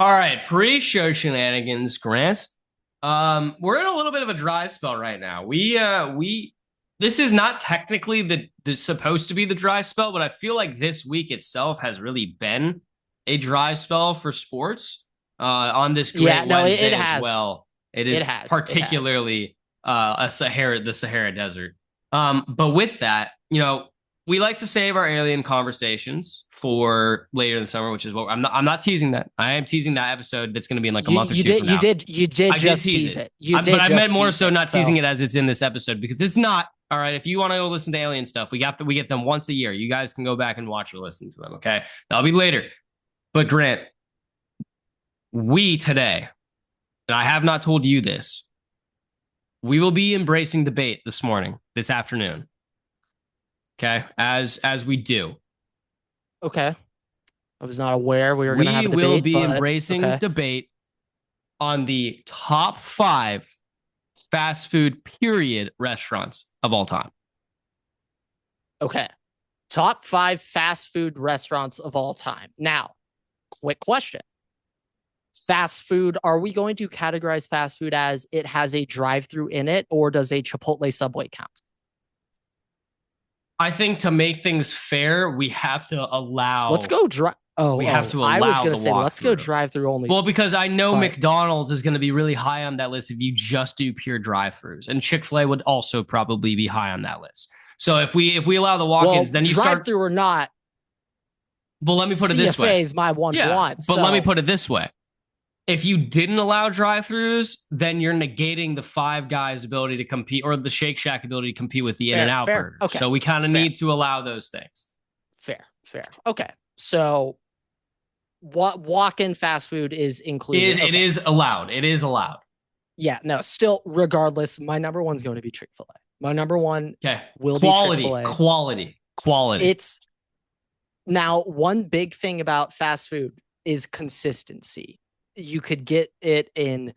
All right, pre-show shenanigans, Grant. We're in a little bit of a dry spell right now. We this is not technically the supposed to be the dry spell, but I feel like this week itself has really been a dry spell for sports. On this Yeah, great no, it Wednesday as has. well. It It is has. It has. particularly the Sahara Desert. But with that, we like to save our alien conversations for later in the summer, which is what I'm not teasing that. I am teasing that episode that's going to be in like a You month or you two did from you now. did you did I did just tease tease it. it. You But did I meant just more tease so it. not teasing So it as it's in this episode because it's not. All right, if you want to go listen to alien stuff, we get them once a year. You guys can go back and watch or listen to them, okay? That'll be later. But Grant, we today, and I have not told you this, we will be embracing debate this morning, this afternoon. Okay? As we do. okay, I was not aware we were gonna have We a will debate, be but embracing okay, debate on the top 5 fast food period restaurants of all time. okay. Top five fast food restaurants of all time. Now, quick question: fast food. Are we going to categorize fast food as it has a drive-through in it, or does a Chipotle Subway count? I think to make things fair, Let's go drive. we have to I was allow gonna the say let's go walkthrough. drive-through only, Well, because I know but McDonald's is going to be really high on that list if you just do pure drive-throughs, and Chick-fil-A would also probably be high on that list. So if we allow the walk-ins, well, then you start. drive-through or not, Well, let me put it this way. CFA is my one Yeah, one. but let me So put it this way. If you didn't allow drive-throughs, then you're negating the Five Guys' ability to compete or the Shake Shack ability to compete with the fair, In-N-Out fair. burger. Okay, So we kind of fair, need to allow those things. fair, fair. Okay, so what walk-in fast food is included? It Okay, is allowed. It is allowed. yeah, no, still, regardless, my number one's going to be Chick-fil-A. My number one Okay. will be Quality, Chick-fil-A. quality, quality. It's now one big thing about fast food is consistency. You could get it in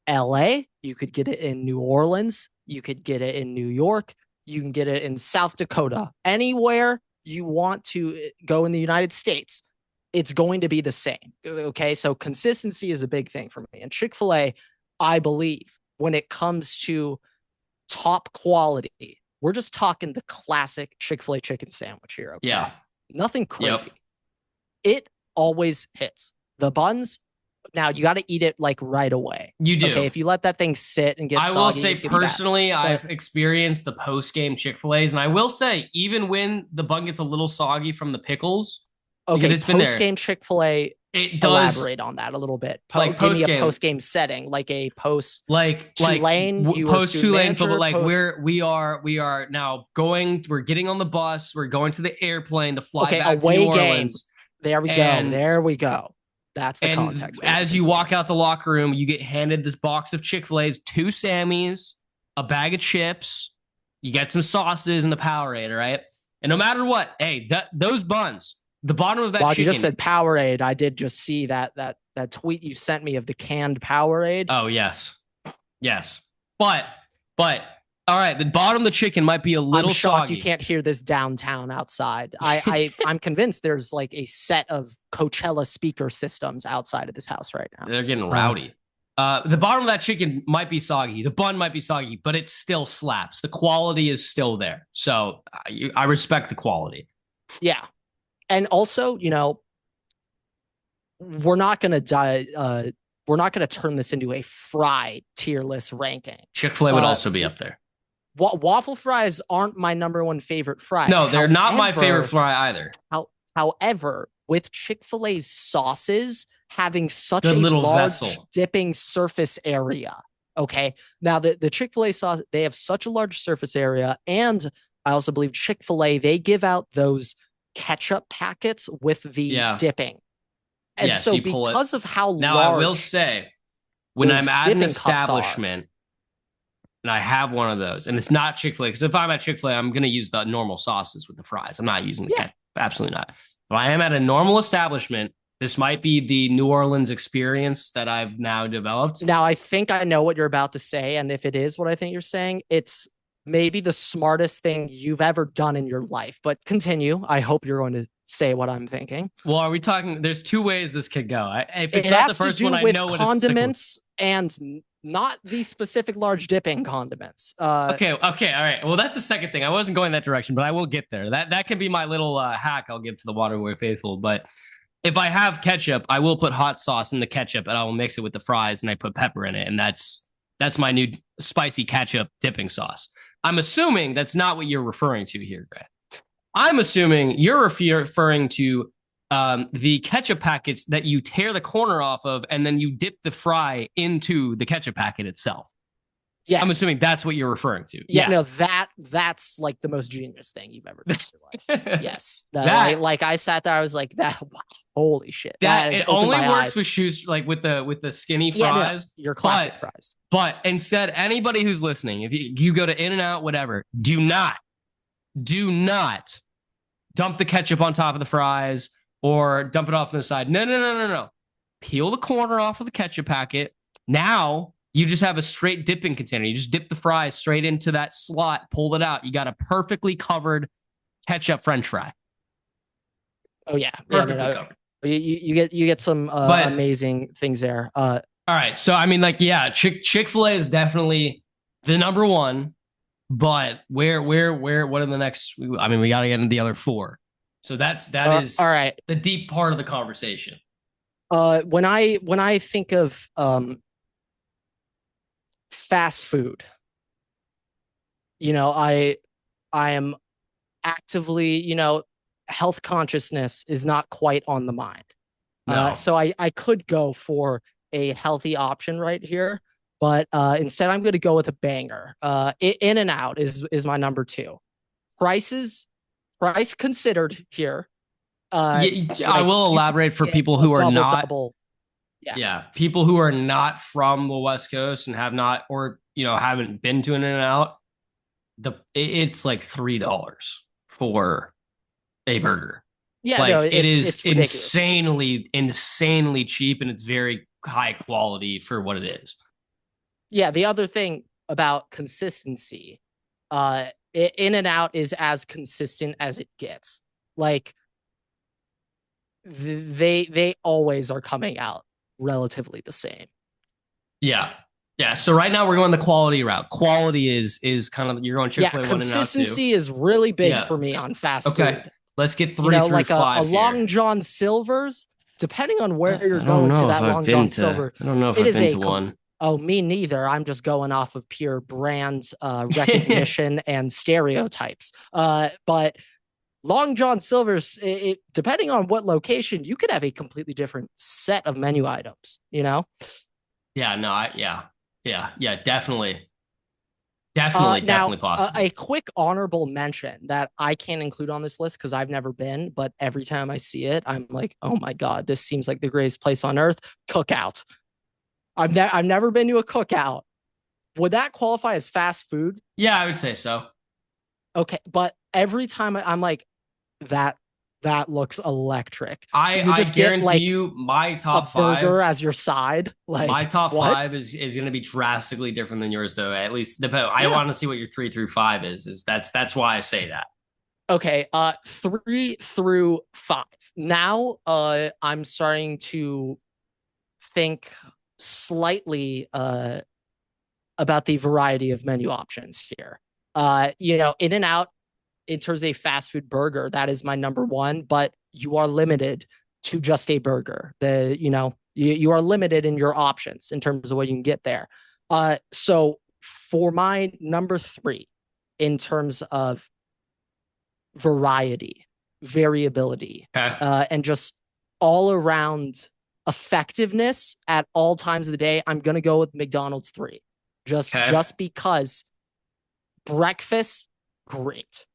LA, you could get it in New Orleans, you could get it in New York, you can get it in South Dakota. Anywhere you want to go in the United States, it's going to be the same. Okay. So consistency is a big thing for me. And Chick-fil-A, I believe, when it comes to top quality, we're just talking the classic Chick-fil-A chicken sandwich here. Okay. Yeah. Nothing Yep. crazy. It always hits. The buns, now you got to eat it like right away. You Okay. do. If you let that thing sit and get I will soggy, say it's going to be bad. personally, But I've experienced the post game Chick fil A's, and I will say, even when the bun gets a little soggy from the pickles, because okay, it's been post there, game Chick-fil-A, it does elaborate on that a little bit. like Give me post a game, post game setting, like a post like Tulane. You were a post student Tulane football. manager. Like Post. we are now going. We're getting on the bus. We're going to the airplane to fly Okay, back to New away game. Orleans, There we go. and There we go. That's the And context we're as looking you for. walk out the locker room, you get handed this box of Chick fil A's, 2 Sammys, a bag of chips. You get some sauces and the Powerade, right? And no matter what, hey, those buns, the bottom of that Wow, you just chicken. said Powerade. I did just see that tweet you sent me of the canned Powerade. Oh, yes. Yes. But, all right, the bottom of the chicken might be a I'm little shocked you soggy. can't hear this downtown outside. I'm convinced there's like a set of Coachella speaker systems outside of this house right now. They're getting rowdy. The bottom of that chicken might be soggy. The bun might be soggy, but it still slaps. The quality is still there. So I respect the quality. Yeah, and also, we're not gonna die. We're not gonna turn this into a fry tier list ranking. Chick-fil-A would also be up there. Waffle fries aren't my number one favorite fry. No, they're not my favorite fry either. However, with Chick-fil-A's sauces having such The a little large vessel. dipping surface area, okay? Now the Chick-fil-A sauce, they have such a large surface area, and I also believe Chick-fil-A, they give out those ketchup packets with the Yeah. dipping. And Yes, so you pull it. because of how Now, I will large say, when those I'm at an dipping cups are, establishment and I have one of those, and it's not Chick-fil-A, because if I'm at Chick-fil-A, I'm going to use the normal sauces with the fries. I'm not using the yeah, ketchup. Absolutely not. But I am at a normal establishment. This might be the New Orleans experience that I've now developed. now I think I know what you're about to say, and if it is what I think you're saying, it's maybe the smartest thing you've ever done in your life. But continue. I hope you're going to say what I'm thinking. Well, are we talking? There's two ways this could go. If It it's not the has to first do one, I with know what it's condiments and not the specific large dipping condiments. Okay, okay, all right. Well, that's the second thing. I wasn't going that direction, but I will get there. That can be my little hack I'll give to the Waterboy faithful. But if I have ketchup, I will put hot sauce in the ketchup and I will mix it with the fries and I put pepper in it, and that's my new spicy ketchup dipping sauce. I'm assuming that's not what you're referring to here, Grant. I'm assuming you're referring to the ketchup packets that you tear the corner off of and then you dip the fry into the ketchup packet itself. Yes. I'm assuming that's what you're referring to. Yeah, no, that's like the most genius thing you've ever done in your life. Yes. Like I sat there, I was like, that wow, holy shit. That it only works with shoes like with the skinny fries. No, your classic fries. But instead, anybody who's listening, if you go to In-N-Out, whatever, do not dump the ketchup on top of the fries or dump it off on the side. No. Peel the corner off of the ketchup packet. Now you just have a straight dipping container. You just dip the fries straight into that slot, pull it out. You got a perfectly covered ketchup French fry. Oh yeah, perfectly covered. You get some amazing things there. All right, so I mean, like, yeah, Chick-fil-A is definitely the number one. But where what are the next? I mean, we got to get into the other four. So that is all right. The deep part of the conversation. When I think of fast food, I am actively, health consciousness is not quite on the mind. No. So I could go for a healthy option right here. But instead, I'm going to go with a banger. In-N-Out is my number two. Price considered here. I will elaborate for people who are not. Yeah, people who are not from the West Coast and have not, or haven't been to an In-N-Out. It's like $3 for a burger. Yeah, like, no, it's insanely cheap, and it's very high quality for what it is. Yeah, the other thing about consistency, In-N-Out is as consistent as it gets. Like they always are coming out relatively the same. Yeah. So right now we're going the quality route. Quality is kind of, you're going Chick-fil-A. Yeah, consistency is really big for me on fast food. Let's get 3 through like 5 a Long John Silver's. Depending on where you're going to that Long John Silver, I don't know if I've been to one. Oh, me neither. I'm just going off of pure brand recognition and stereotypes. But Long John Silver's, depending on what location, you could have a completely different set of menu items, Yeah, no, definitely. Definitely possible. A quick honorable mention that I can't include on this list because I've never been, but every time I see it, I'm like, oh my God, this seems like the greatest place on earth. Cookout. I've never been to a cookout. Would that qualify as fast food? Yeah, I would say so. Okay, but every time I'm like, that looks electric. I guarantee you, my top 5 burger as your side. Like my top 5 is going to be drastically different than yours, though. At least I want to see what your 3 through 5 is. That's why I say that. Okay, 3 through 5. Now, I'm starting to think slightly about the variety of menu options here. In-N-Out, in terms of a fast food burger, that is my number one, but you are limited to just a burger. You are limited in your options in terms of what you can get there. So for my number 3, in terms of variability, and just all around effectiveness at all times of the day, I'm going to go with McDonald's 3. Just because breakfast, great.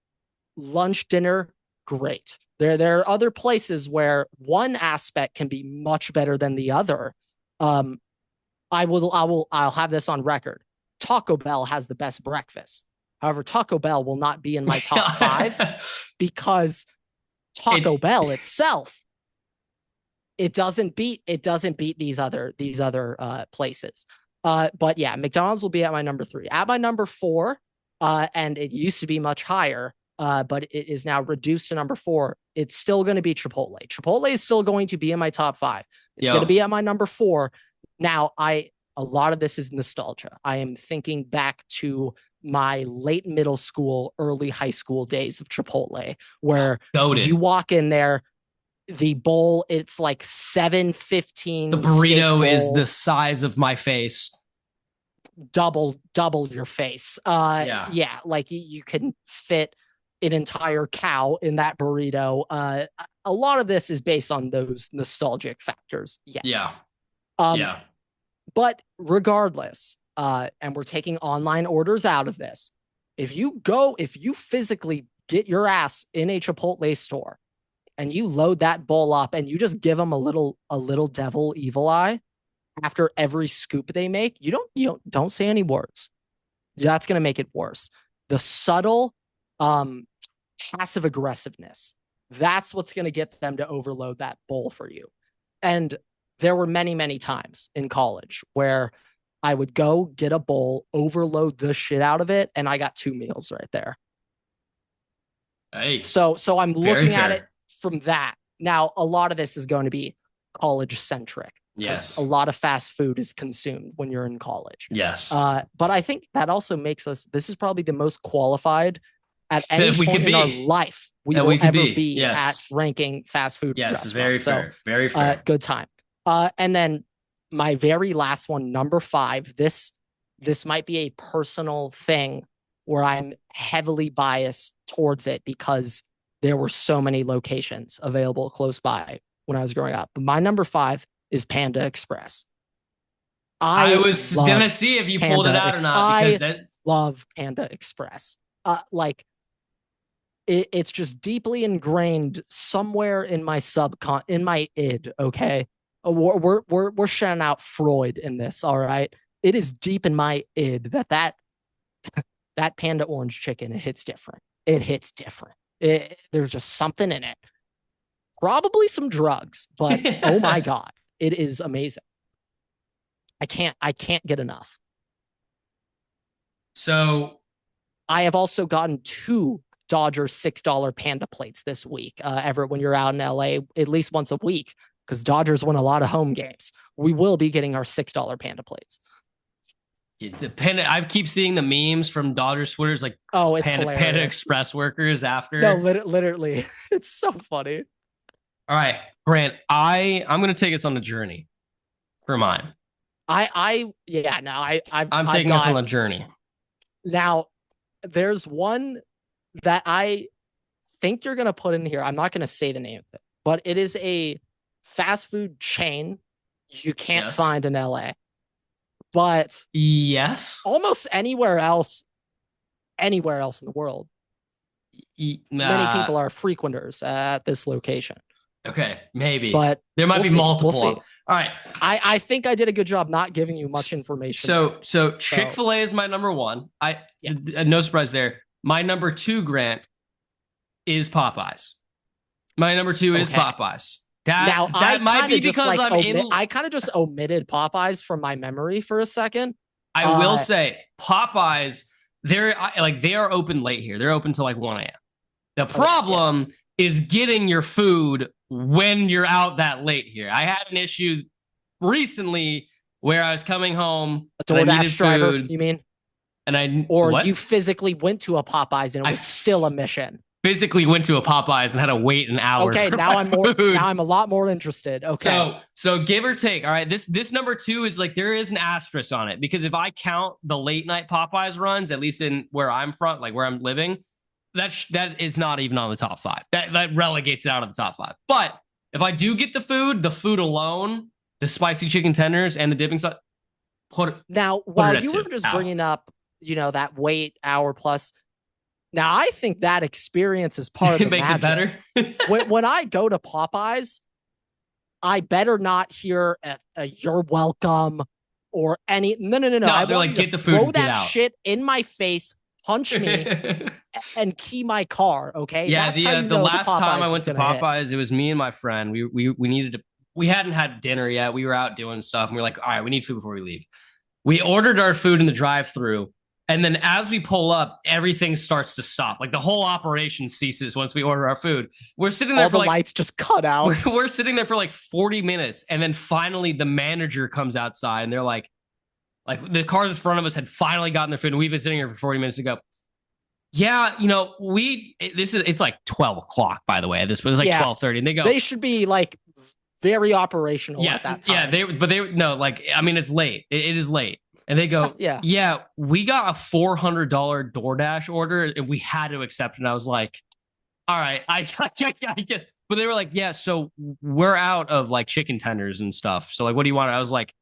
Lunch, dinner, great. There are other places where one aspect can be much better than the other. I'll have this on record. Taco Bell has the best breakfast. However, Taco Bell will not be in my top 5 because Taco Bell itself, it doesn't beat these other places. But yeah, McDonald's will be at my number 3. At my number 4, and it used to be much higher, but it is now reduced to number 4. It's still going to be Chipotle. Chipotle is still going to be in my top 5. It's going to be at my number 4. Now, a lot of this is nostalgia. I am thinking back to my late middle school, early high school days of Chipotle, where you walk in there, the bowl, it's like $7.15. The burrito is the size of my face. Double your face. Yeah, like you can fit an entire cow in that burrito. A lot of this is based on those nostalgic factors. Yes. Yeah. But regardless, and we're taking online orders out of this. If you physically get your ass in a Chipotle store and you load that bowl up and you just give them a little devil evil eye after every scoop they make, you don't say any words. That's going to make it worse. The subtle passive aggressiveness, that's what's going to get them to overload that bowl for you. And there were many, many times in college where I would go get a bowl, overload the shit out of it, and I got 2 meals right there. Hey, so I'm looking at it from that. Now, a lot of this is going to be college centric. Yes. A lot of fast food is consumed when you're in college. Yes. But I think that also makes us, this is probably the most qualified at any point in our life we will ever be at ranking fast food. Yes, very fair. Very fair. Good time. And then my very last one, number 5, this might be a personal thing where I'm heavily biased towards it because there were so many locations available close by when I was growing up. But my number 5 is Panda Express. I was going to see if you pulled it out or not. Because I love Panda Express. Like, it's just deeply ingrained somewhere in my in my id, okay? We're shouting out Freud in this, all right? It is deep in my id that Panda Orange Chicken, it hits different. It hits different. There's just something in it. Probably some drugs, but oh my God, it is amazing. I can't get enough. So I have also gotten 2 Dodger $6 Panda plates this week. Everett, when you're out in LA, at least once a week, because Dodgers win a lot of home games, we will be getting our $6 Panda plates. The Panda, I keep seeing the memes from Dodgers Twitters, like, oh, it's Panda Express workers after. No, literally, it's so funny. All right, Grant, I'm going to take us on a journey for mine. I'm taking us on a journey. Now, there's one that I think you're going to put in here. I'm not going to say the name of it, but it is a fast food chain you can't find in LA. But almost anywhere else in the world, many people are frequenters at this location. Okay, maybe, but there might be multiple. We'll see. All right, I think I did a good job not giving you much information. So Chick-fil-A is my number 1. No surprise there. My number 2, Grant, is Popeyes. My number 2 is Popeyes. That might be because I kind of just omitted Popeyes from my memory for a second. I will say Popeyes, they are open late here. They're open till like 1 a.m. The problem is getting your food when you're out that late here. I had an issue recently where I was coming home. A DoorDash driver, you mean? And you physically went to a Popeyes and it was still a mission. Physically went to a Popeyes and had to wait an hour. Okay, now I'm a lot more interested. Okay. So give or take. All right. This number 2 is like, there is an asterisk on it because if I count the late night Popeyes runs, at least in where I'm from, like where I'm living, that is not even on the top 5. That relegates it out of the top 5. But if I do get the food alone, the spicy chicken tenders and the dipping sauce, while you were just bringing up, that wait hour plus. Now, I think that experience is part of the makes magic. It better. when I go to Popeyes, I better not hear a "you're welcome" or any. No. No, they're like, get the food. Throw that shit in my face, punch me, and key my car. Okay. Yeah. The last time I went to Popeyes, it was me and my friend. We needed to. We hadn't had dinner yet. We were out doing stuff, and we were like, all right, we need food before we leave. We ordered our food in the drive-through. And then as we pull up, everything starts to stop. Like the whole operation ceases once we order our food. We're sitting there All for the lights just cut out. We're sitting there for like 40 minutes. And then finally the manager comes outside and they're like the cars in front of us had finally gotten their food. And we've been sitting here for 40 minutes to go. Yeah, it's like 12 o'clock, by the way. This was like 12:30. And they go, they should be like very operational at that time. It's late. It is late. And they go, yeah, we got a $400 DoorDash order and we had to accept it. And I was like, all right, I get. But they were like, yeah, so we're out of like chicken tenders and stuff. So like, what do you want? I was like,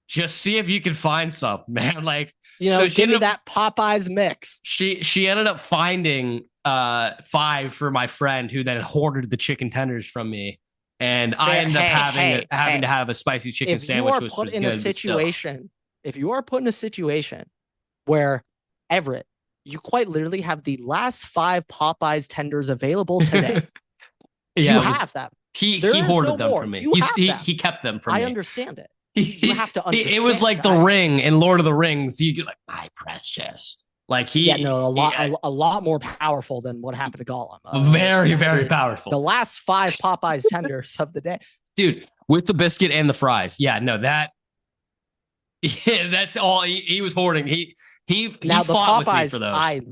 just see if you can find some, man. Like, so give me that Popeyes mix. She ended up finding 5 for my friend who then hoarded the chicken tenders from me. And I ended up having to have a spicy chicken sandwich, which was good. If you are put in a situation where Everett, you quite literally have the last 5 Popeyes tenders available today. You have them. He hoarded them from me. He kept them from me. I understand it. You have to understand. It was like the Ring in Lord of the Rings. You get like, my precious. Like a lot more powerful than what happened to Gollum. Very, very powerful. The last 5 Popeyes tenders of the day, dude, with the biscuit and the fries. Yeah, no, that's all he was hoarding. He now fought the Popeyes, with me for those.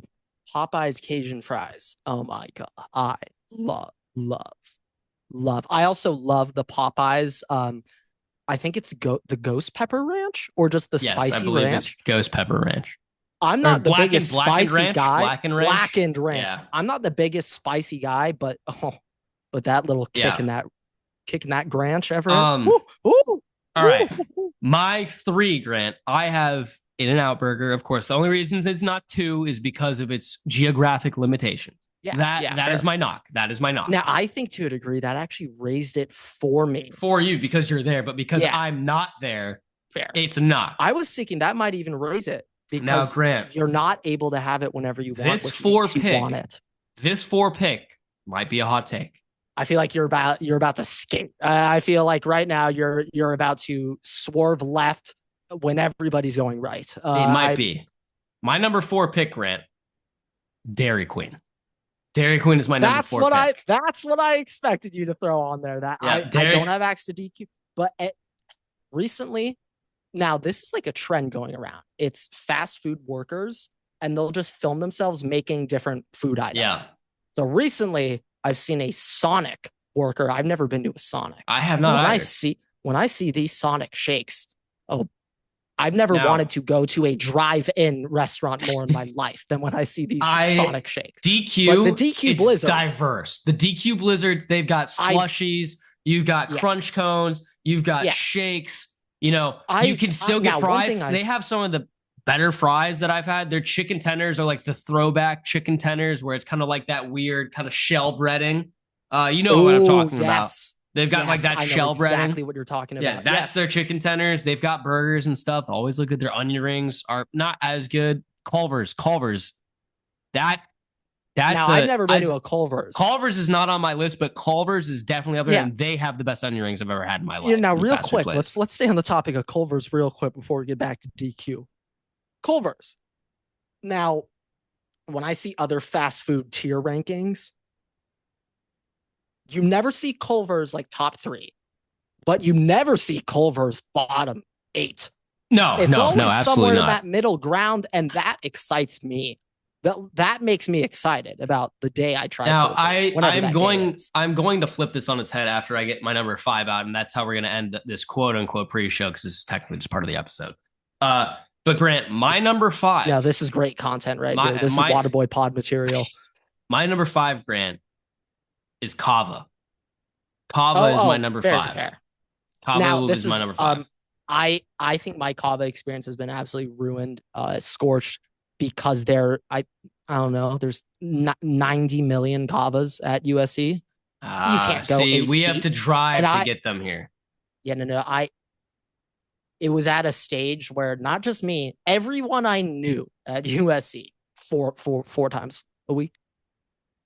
Popeyes Cajun fries. Oh my god, I love. I also love the Popeyes. I think it's the Ghost Pepper Ranch or just the Spicy I believe Ranch. It's Ghost Pepper Ranch. I'm not the biggest spicy guy. Blackened Ranch. Yeah. I'm not the biggest spicy guy, but that little kick in that Granch, Everett. All right. My 3, Grant. I have In-N-Out Burger. Of course, the only reasons it's not 2 is because of its geographic limitations. That is my knock. That is my knock. Now, I think to a degree that actually raised it for me. For you, because you're there, but because I'm not there, it's a knock. I was thinking that might even raise it. Because now, Grant, you're not able to have it whenever you want. This 4 pick might be a hot take. I feel like you're about to skate. I feel like right now you're about to swerve left when everybody's going right. It might be. My number 4 pick, Grant, Dairy Queen. Dairy Queen is my number 4 pick. That's what I expected you to throw on there. I don't have access to DQ, but recently. Now, this is like a trend going around. It's fast food workers, and they'll just film themselves making different food items. Yeah. So recently, I've seen a Sonic worker. I've never been to a Sonic. I have not. When I see these Sonic shakes, I've never wanted to go to a drive-in restaurant more in my life than when I see these Sonic shakes. DQ, but the DQ Blizzards, diverse. The DQ Blizzards, they've got slushies. You've got crunch cones. You've got shakes. You can still get fries. They have some of the better fries that I've had. Their chicken tenders are like the throwback chicken tenders where it's kind of like that weird kind of shell breading. You know what I'm talking about. They've got like that shell breading. Exactly what you're talking about. Yeah, that's their chicken tenders. They've got burgers and stuff. Always look good. Their onion rings are not as good. Culver's. I've never been to a Culver's. Culver's is not on my list, but Culver's is definitely up there, and they have the best onion rings I've ever had in my life. Now, real quick, let's stay on the topic of Culver's real quick before we get back to DQ. Culver's. Now, when I see other fast food tier rankings, you never see Culver's like top 3, but you never see Culver's bottom 8. It's always somewhere in that middle ground, and that excites me. That makes me excited about the day I try. Now I'm going to flip this on its head after I get my number 5 out, and that's how we're going to end this quote unquote pre-show because this is technically just part of the episode. But Grant, my number 5. Yeah, this is great content right here. This is Waterboy Pod material. My number 5, Grant, is Kava. Kava is my number 5. Fair. Kava is my number 5. I think my Kava experience has been absolutely ruined, scorched. Because I don't know, there's 90 million Kavas at USC. You can't go. We have to drive to get them here. Yeah, no. It was at a stage where not just me, everyone I knew at USC four times a week.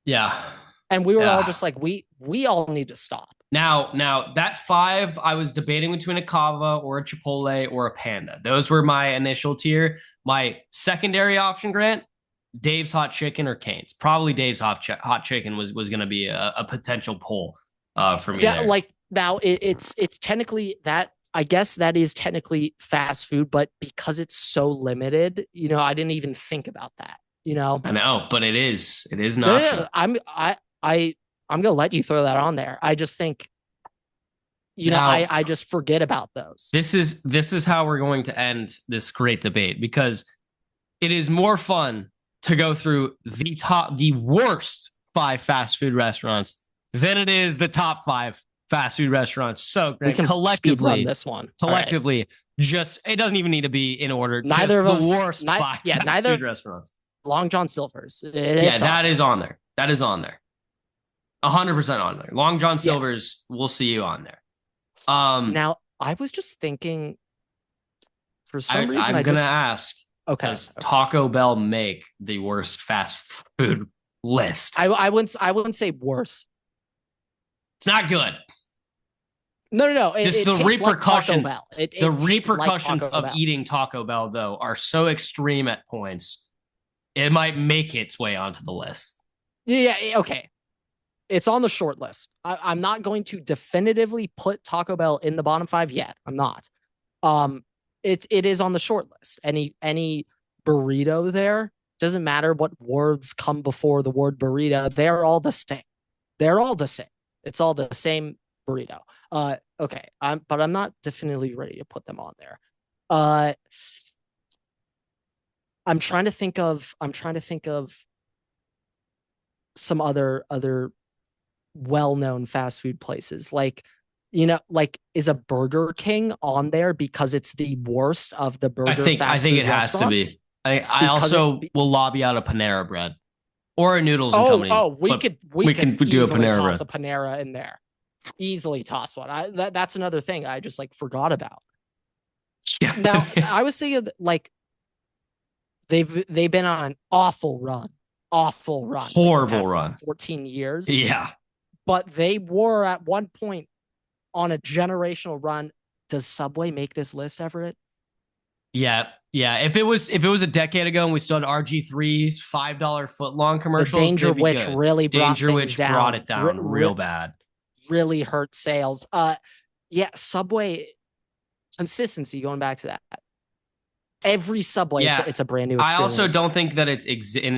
Yeah. And we were all just like, we all need to stop. Now that five, I was debating between a Kava or a Chipotle or a Panda. Those were my initial tier. My secondary option, Grant, Dave's Hot Chicken or Cane's. Probably Dave's Hot Chicken was going to be a potential pull for me Yeah, there. like now it's technically that I guess that is technically fast food, but because it's so limited, I didn't even think about that. You know, I know, but it is an no, no, option. no, I'm gonna let you throw that on there. I just think, Now, I just forget about those. this is how we're going to end this great debate because it is more fun to go through the worst five fast food restaurants than it is the top five fast food restaurants. So We can speed run collectively, this one. All right. collectively, just it doesn't even need to be in order. Neither Just of the us, worst five yeah, fast neither food restaurants. Long John Silver's. Yeah, It's on that is there. on there. That is on there. 100% on there. Long John Yes. Silver's, we'll see you on there. Um, Now, I was just thinking, for I, some reason, I'm I gonna just ask: okay, does okay. Taco Bell make the worst fast food list? I wouldn't say worse. It's not good. No, no, no. It, Just it tastes like Taco Bell. It the it tastes like repercussions Taco of Bell. eating Taco Bell though are so extreme at points. It might make its way onto the list. Yeah, yeah, okay. It's on the short list. I'm not going to definitively put Taco Bell in the bottom five yet. I'm not. Um, it is on the short list. Any burrito there, doesn't matter what words come before the word burrito. They're all the same. They're all the same. It's all the same burrito. Okay. But I'm not definitively ready to put them on there. Uh, I'm trying to think of some other well-known fast food places. Like, is a Burger King on there because it's the worst of the burger I fast think food it has to restaurants? be. I Because it also will lobby out a Panera bread or a Noodles and Company, oh, we but could we we could can do a easily Panera toss bread. a Panera in there. Easily toss one. That's another thing I just like forgot about. Yeah. Now, I was thinking like they've been on an awful run like the Horrible past run. 14 years, Yeah. but they were at one point on a generational run. Does Subway make this list, Everett? Yeah. Yeah. If it was a decade ago and we still had RG3's $5 foot long The commercials, Danger they'd be Witch good. really brought Danger things Witch brought down. it down real bad. Really hurt sales. Yeah, Subway consistency. Going back to that, every Subway, it's Yeah. it's a brand new I also experience. don't think that it's in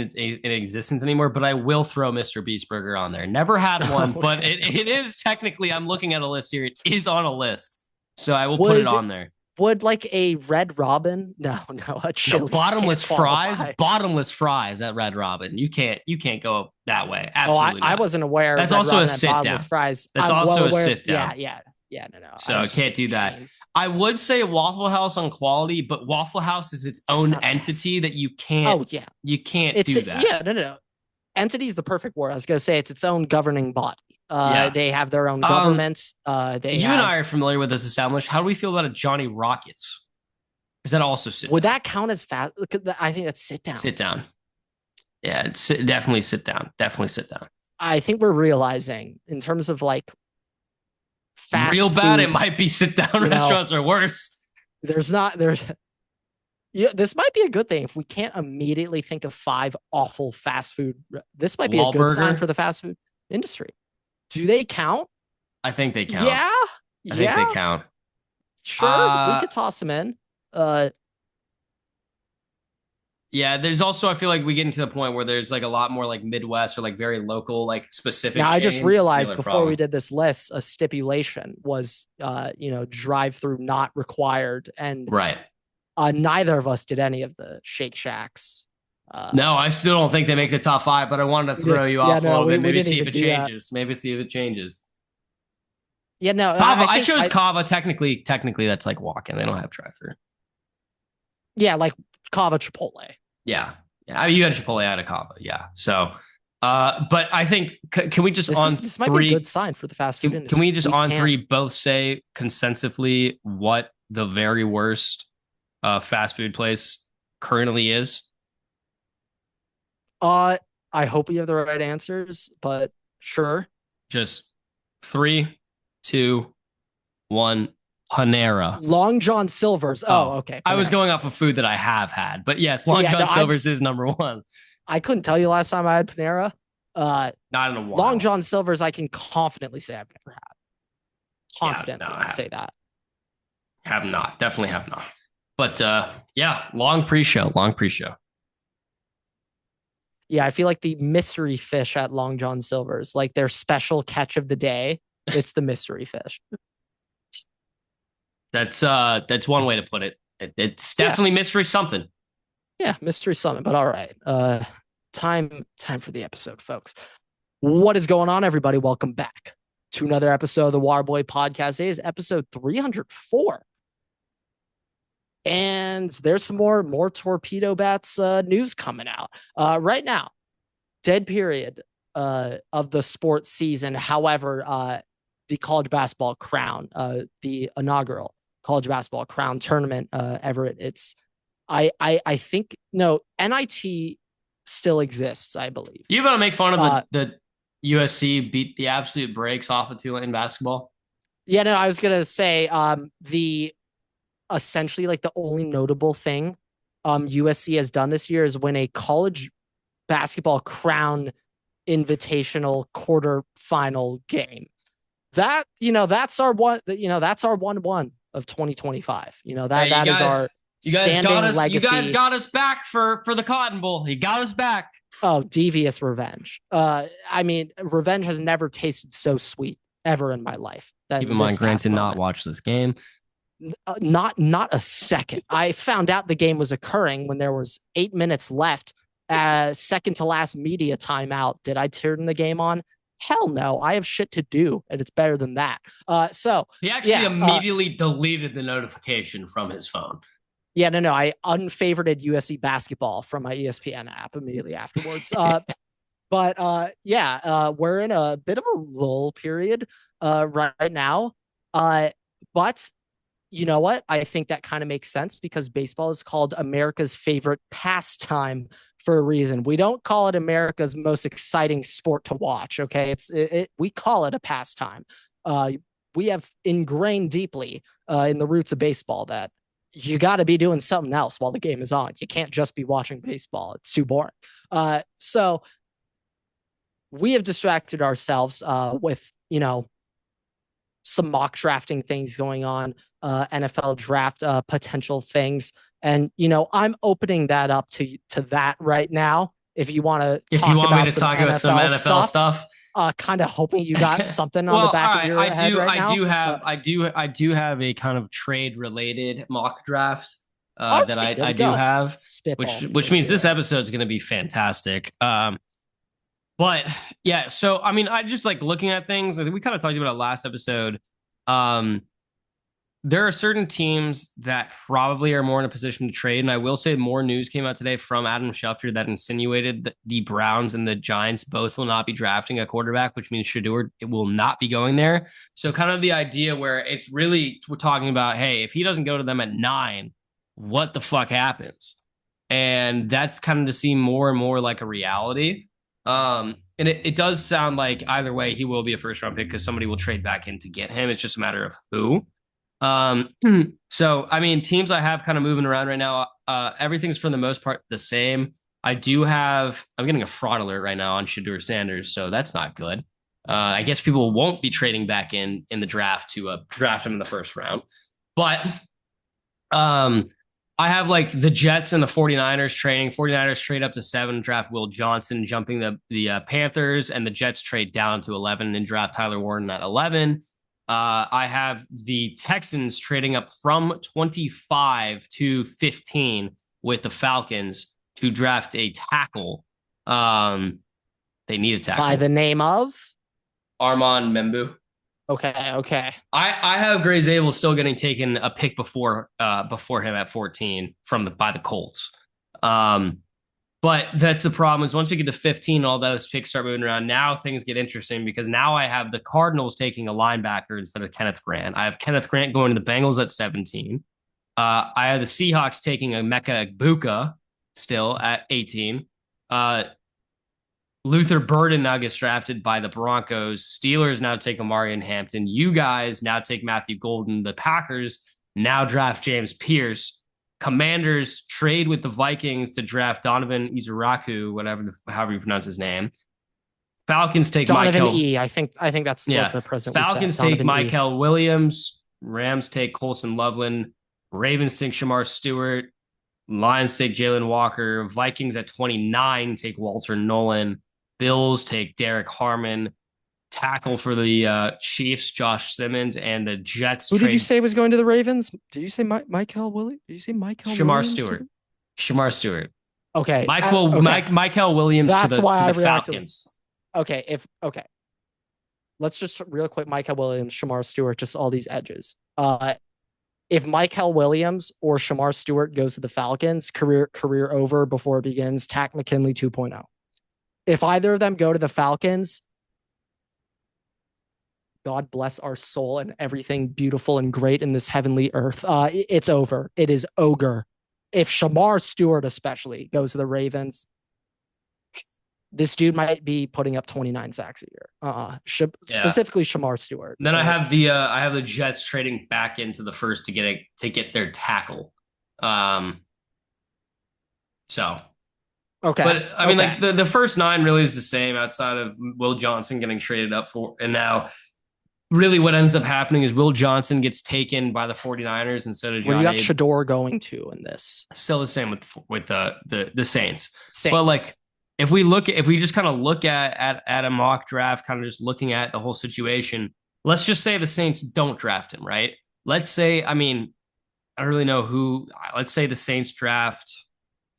existence anymore, but I will throw Mr. Beast Burger on there. Never had one, but Okay. it is technically, I'm looking at a list here. It is on a list. So I will put it Would on there. would like a Red Robin? No, no, a No, Chili's can't qualify. bottomless fries at Red Robin. You can't go that way. Oh, Absolutely I not. wasn't aware That's Red also a Robin had sit bottomless down. fries. That's I'm well also a aware. sit Yeah, down. yeah, yeah. No, no. So I I was just can't thinking do that. chains. I would say Waffle House on quality, but Waffle House is its It's own not fast. entity that Oh yeah, you can't it's do that. yeah. No, no, no. Entity is the perfect word. I was gonna say it's its own governing body. Yeah. They have their own Um, government. They you and have. I are familiar with this established. How do we feel about a Johnny Rockets? Is that also sit Would down? that count as fast? I think that's sit down. Sit down. Yeah, definitely sit down. Definitely sit down. I think we're realizing in terms of like fast Real bad, it food. might be sit down You know, restaurants or worse. there's. Yeah, this might be a good thing if we can't immediately think of five awful fast food. This might be a good sign for Wahlburger, the fast food industry. Do they count? I think they count. Yeah, I think they yeah, count. sure. We Uh could toss them in. Uh, yeah, there's also I feel like we get into the point where there's like a lot more like Midwest or like very local, like specific Now I just chains. It's the realized other before we problem. did this list, a stipulation was, drive through not required, and Right. neither of us did any of the Shake Shacks. No, I still don't think they make the top five, but I wanted to throw you Yeah, off a no, little bit. we Maybe didn't see if even it do that. changes. Maybe see if it changes. Yeah, no, Kava, I I think chose Kava. Technically, that's like walk-in. They don't have drive-through. yeah, like Kava Chipotle. Yeah. Yeah. I mean, you had Chipotle, I had a Kava. Yeah. So, but I think, can we just on This might be a good three, sign for the fast food can industry. we just We on can't. three both say consensusly what the very worst fast food place currently is? I hope we have the right answers, but sure. Just three. 2, 1. Panera. Long John Silver's. Oh, okay. I was Panera. going off of food that I have had, but yes, Long Yeah, John no, Silver's is number one. I couldn't tell you last time I had Panera. Not in a Long while. John Silver's, I can confidently say I've never had. Yeah, no, Confidently say that. have not. Definitely have not. But yeah, long pre-show. Long pre-show. Yeah, I feel like the mystery fish at Long John Silver's, like their special catch of the day. It's the mystery fish. That's one way to put it. It's definitely mystery something. Yeah, mystery summit. But all right. Time for the episode, folks. What is going on, everybody? Welcome back to another episode of the Waterboy Podcast. Today is episode 304. And there's some more torpedo bats news coming out. Right now, dead period of the sports season. However, the college basketball crown, the inaugural college basketball crown tournament, Everett, it's I think no, NIT still exists, I believe. You want to make fun of the USC beat the absolute brakes off of Tulane basketball? Yeah, no, I was gonna say the essentially like the only notable thing USC has done this year is win a college basketball crown invitational quarterfinal game. That, that's our one, that's our 1-1 of 2025. That is our standing legacy. You guys got us back for the Cotton Bowl. You got us back. Oh, devious revenge. I mean, revenge has never tasted so sweet ever in my life. Keep in mind, Grant did not watch this game. Not a second. I found out the game was occurring when there was 8 minutes left. Second to last media timeout. Did I turn the game on? Hell no. I have shit to do, and it's better than that. So he actually immediately deleted the notification from his phone. Yeah, no. I unfavorited USC basketball from my ESPN app immediately afterwards. But we're in a bit of a lull period right now. But you know what? I think that kind of makes sense because baseball is called America's favorite pastime for a reason. We don't call it America's most exciting sport to watch. Okay, we call it a pastime. We have ingrained deeply in the roots of baseball that you got to be doing something else while the game is on. You can't just be watching baseball. It's too boring. So we have distracted ourselves with, some mock drafting things going on, NFL draft potential things. And, I'm opening that up to that right now. If you want to talk about some NFL stuff. Kind of hoping you got something on the back of your head right now. I do have a kind of trade related mock draft that I do have, which means this episode is going to be fantastic. But yeah, so I mean, I just like looking at things. I think we kind of talked about it last episode. There are certain teams that probably are more in a position to trade. And I will say more news came out today from Adam Schefter that insinuated that the Browns and the Giants both will not be drafting a quarterback, which means Shedeur will not be going there. So kind of the idea where it's really, we're talking about, hey, if he doesn't go to them at 9, what the fuck happens? And that's kind of to seem more and more like a reality. And it does sound like either way, he will be a first round pick because somebody will trade back in to get him. It's just a matter of who. So, I mean, teams I have kind of moving around right now, everything's for the most part the same. I'm getting a fraud alert right now on Shedeur Sanders, so that's not good. I guess people won't be trading back in the draft to draft him in the first round. But I have like the Jets and the 49ers trading. 49ers trade up to 7, draft Will Johnson, jumping the Panthers, and the Jets trade down to 11 and draft Tyler Warren at 11. I have the Texans trading up from 25 to 15 with the Falcons to draft a tackle. They need a tackle. By the name of? Armand Membu. Okay. I have Gray Zabel still getting taken a pick before him at 14 by the Colts. But that's the problem is once we get to 15, all those picks start moving around. Now things get interesting because now I have the Cardinals taking a linebacker instead of Kenneth Grant. I have Kenneth Grant going to the Bengals at 17. I have the Seahawks taking a Emeka Egbuka still at 18. Luther Burden now gets drafted by the Broncos. Steelers now take Amari Hampton. You guys now take Matthew Golden. The Packers now draft James Pierce. Commanders trade with the Vikings to draft Donovan Izuraku, however you pronounce his name. Falcons take Donovan Michael. E. I think that's what the president Falcons said. take Michael Williams. Rams take Colson Loveland. Ravens take Shamar Stewart. Lions take Jalen Walker. Vikings at 29 take Walter Nolan. Bills take Derek Harmon. Tackle for the Chiefs, Josh Simmons, and the Jets. Who did you say was going to the Ravens? Did you say Michael Williams? Did you say Michael Shamar Stewart? Shamar Stewart. Okay. Michael Williams That's to why the I Falcons. Okay. Let's just real quick, Michael Williams, Shamar Stewart, just all these edges. If Michael Williams or Shamar Stewart goes to the Falcons, career over before it begins, Takk McKinley 2.0. If either of them go to the Falcons, God bless our soul and everything beautiful and great in this heavenly earth. It's over. It is ogre. If Shamar Stewart especially goes to the Ravens, this dude might be putting up 29 sacks a year. Specifically Shamar Stewart. Then I have the Jets trading back into the first to get their tackle. So okay. But I mean, like the first 9 really is the same outside of Will Johnson getting traded up for, and now really what ends up happening is Will Johnson gets taken by the 49ers instead of John. Where you got Shador going to in this? Still the same with the Saints. But like if we just kind of look at a mock draft, kind of just looking at the whole situation, let's just say the Saints don't draft him, right? Let's say, I mean, I don't really know who. Let's say the Saints draft.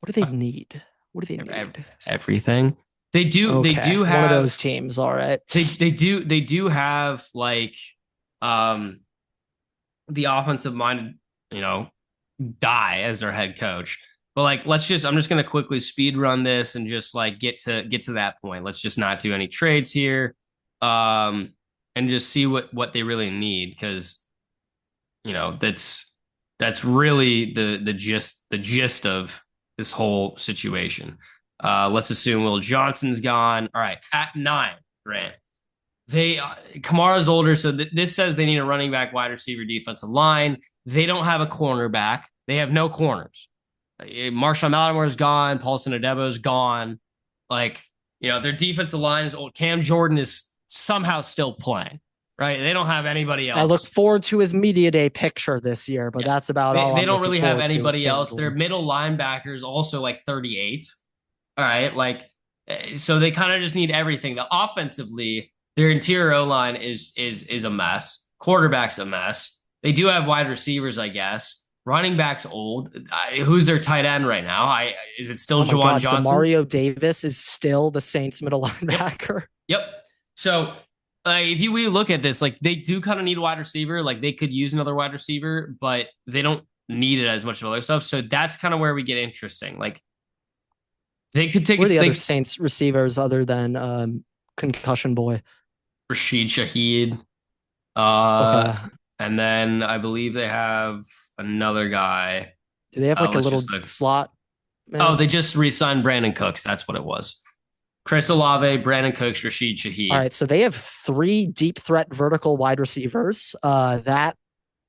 What do they need? What do they need? Everything. They do. Okay. They do have one of those teams. All right. They do have like the offensive minded, guy as their head coach. But like, I'm just gonna quickly speed run this and just like get to that point. Let's just not do any trades here, and just see what they really need, because that's really the gist of this whole situation. Let's assume Will Johnson's gone. All right, at 9, Grant. Kamara's older, so this says they need a running back, wide receiver, defensive line. They don't have a cornerback. They have no corners. Marshawn Lattimore gone. Paulson Adebo's gone. Like, their defensive line is old. Cam Jordan is somehow still playing, right? They don't have anybody else. I look forward to his media day picture this year, but that's about all. They don't really have anybody else. Their middle linebackers also like 38. All right, like, so they kind of just need everything. Offensively, their interior O-line is a mess. Quarterback's a mess. They do have wide receivers, I guess. Running back's old. Who's their tight end right now? Is it still Juwan Johnson? Demario Davis is still the Saints middle linebacker. Yep. So if we look at this, like, they do kind of need a wide receiver. Like, they could use another wide receiver, but they don't need it as much of other stuff. So that's kind of where we get interesting. Like, they could take the other Saints receivers other than concussion boy Rashid Shaheed. Okay. And then I believe they have another guy. Do they have like a little slot? Man? Oh, they just re-signed Brandon Cooks. That's what it was. Chris Olave, Brandon Cooks, Rashid Shaheed. All right, so they have 3 deep threat vertical wide receivers. That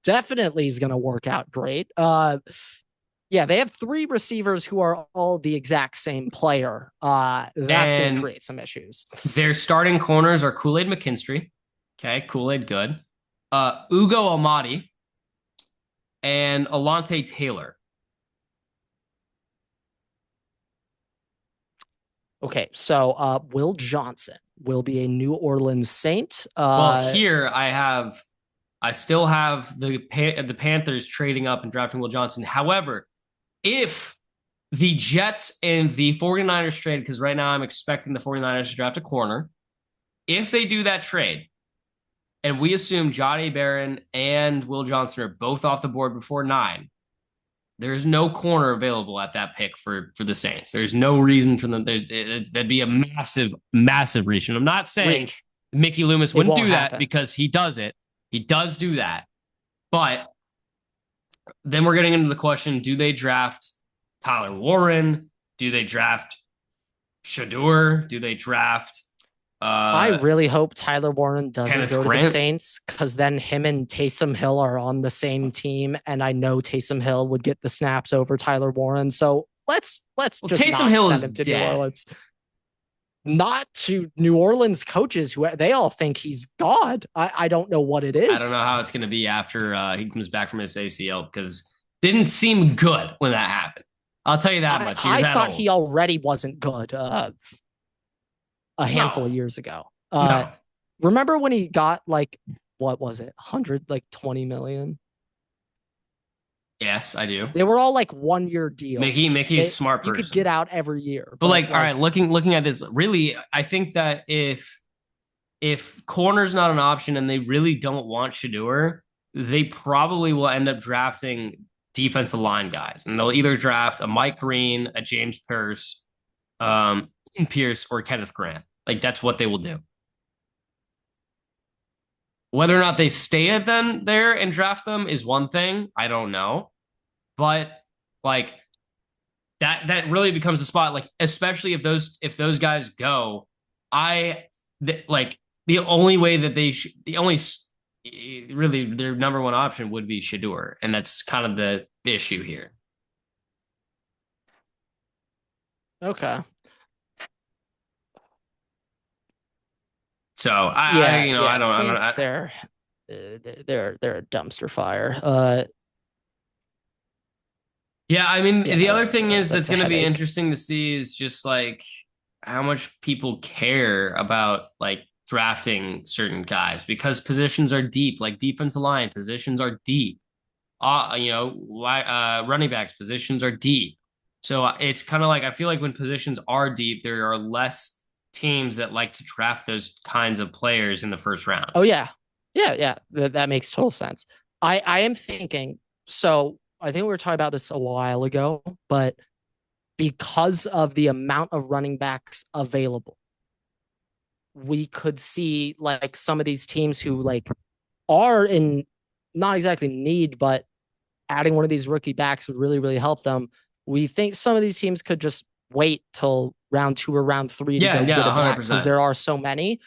definitely is going to work out great. Yeah, they have 3 receivers who are all the exact same player. That's going to create some issues. Their starting corners are Kool-Aid McKinstry. Okay, Kool-Aid good. Ugo Amadi and Alontae Taylor. Okay, so Will Johnson will be a New Orleans Saint. Here I still have the Panthers trading up and drafting Will Johnson. However, if the Jets and the 49ers trade, because right now I'm expecting the 49ers to draft a corner, if they do that trade, and we assume Johnny Barron and Will Johnson are both off the board before 9, there's no corner available at that pick for the Saints. There's no reason for them. That'd be a massive reach. And I'm not saying Mickey Loomis wouldn't do that, because he does it. He does do that. But then we're getting into the question, do they draft Tyler Warren? Do they draft Shador? Do they draft I uh really hope Tyler Warren doesn't Kenneth go to the Grant? Saints because then him and Taysom Hill are on the same team, and I know Taysom Hill would get the snaps over Tyler Warren. So let's Well, just Taysom not Hill send is him to New dead. Orleans. Not to New Orleans coaches who they all think he's God. I don't know what it I don't is. know how it's going to be after he comes back from his ACL because didn't seem good when that happened. I'll tell you that I, much. He was I that thought old. he already wasn't good a No, handful of years ago. no. Remember when he got like what was it, 100 like 20 million? Yes, I do. They were all like 1 year Mickey, deals. Mickey is a They smart you could person. get out every year, But but like, all right, like looking at this, really, I think that if corner's not an option and they really don't want Shador, they probably will end up drafting defensive line guys, and they'll either draft a Mike Green, a James um, Pierce, or Kenneth Grant. Like that's what they will do. Whether or not they stay at them there and draft them is one thing. I don't know, but like that really becomes a spot. Like especially if those guys go, I like the only way that the only really their number one option would be Shador, and that's kind of the issue here. okay. So Yeah, I yeah, don't Saints they're a dumpster fire. yeah, I mean, Yeah, the other thing is that's that's a going to be headache. interesting to see is just like how much people care about like drafting certain guys because positions are deep, like defensive line positions are deep. Running backs positions are deep. So it's kind of like I feel like when positions are deep, there are less teams that like to draft those kinds of players in the first round. Oh yeah. Yeah, yeah. That makes total sense. I am thinking, so I think we were talking about this a while ago, but because of the amount of running backs available, we could see like some of these teams who like are in not exactly need, but adding one of these rookie backs would really, really help them. We think some of these teams could just wait till round 2 or round 3 to Yeah, go get yeah, a back because 100%. there are so many.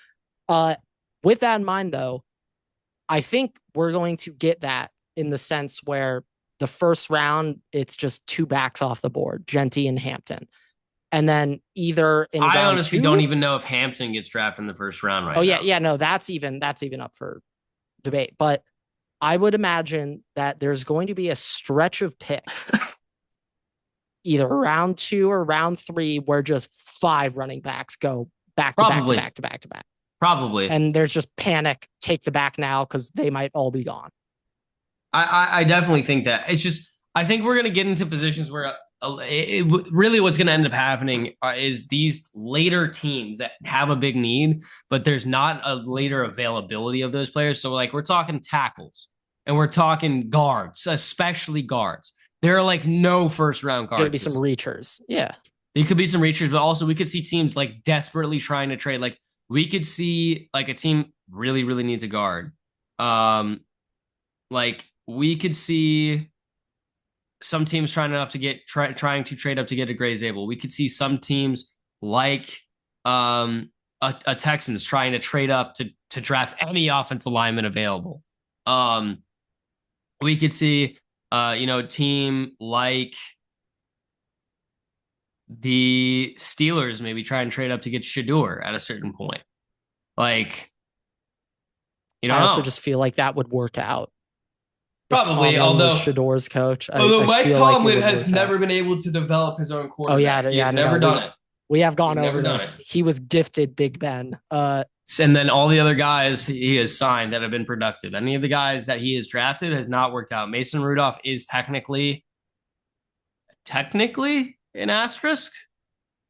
Uh, with that in mind, though, I think we're going to get that in the sense where the first round, it's just two backs off the board, Genty and Hampton. And then either in I round honestly don't two, even know if Hampton gets drafted in the first round oh right yeah, now. yeah, no, that's even up for debate. But I would imagine that there's going to be a stretch of picks, either round 2 or round 3, where just 5 running backs go back to back to Probably, back to back to back. probably. And there's just panic, take the back now because they might all be gone. I definitely think that it's just I think we're gonna get into positions where really what's gonna end up happening is these later teams that have a big need, but there's not a later availability of those players. So like we're talking tackles and we're talking guards, especially guards. There are like no first round Going to be guards. some reachers. Yeah. There could be some reachers, but also we could see teams like desperately trying to trade. Like we could see like a team really really needs a guard. Um, like we could see some teams trying to trade up to get a Gray Zabel. We could see some teams like a Texans trying to trade up to draft any offensive lineman available. Um, we could see a team like the Steelers maybe try and trade up to get Shador at a certain point. Like you I don't also know. just feel like that would work out. If Probably, Tomlin was although Shador's coach, although I Mike feel like it Tomlin would has work out. never been able to develop his own Oh yeah, quarterback. He yeah, has no, never done it. we have He's gone over never done this. it. He was gifted Big Ben. And then all the other guys he has signed that have been productive. Any of the guys that he has drafted has not worked out. Mason Rudolph is technically an asterisk.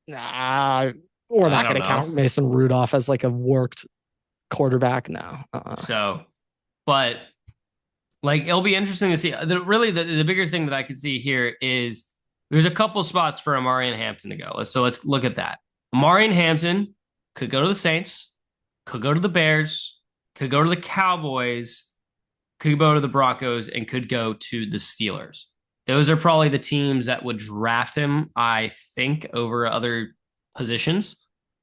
Nah, we're I not don't going to know. count Mason Rudolph as like a worked quarterback now. So, but like it'll be interesting to see. The bigger thing that I could see here is there's a couple spots for Amari and Hampton to go. So let's look at that. Amari and Hampton could go to the Saints, could go to the Bears, could go to the Cowboys, could go to the Broncos, and could go to the Steelers. Those are probably the teams that would draft him, I think, over other. positions.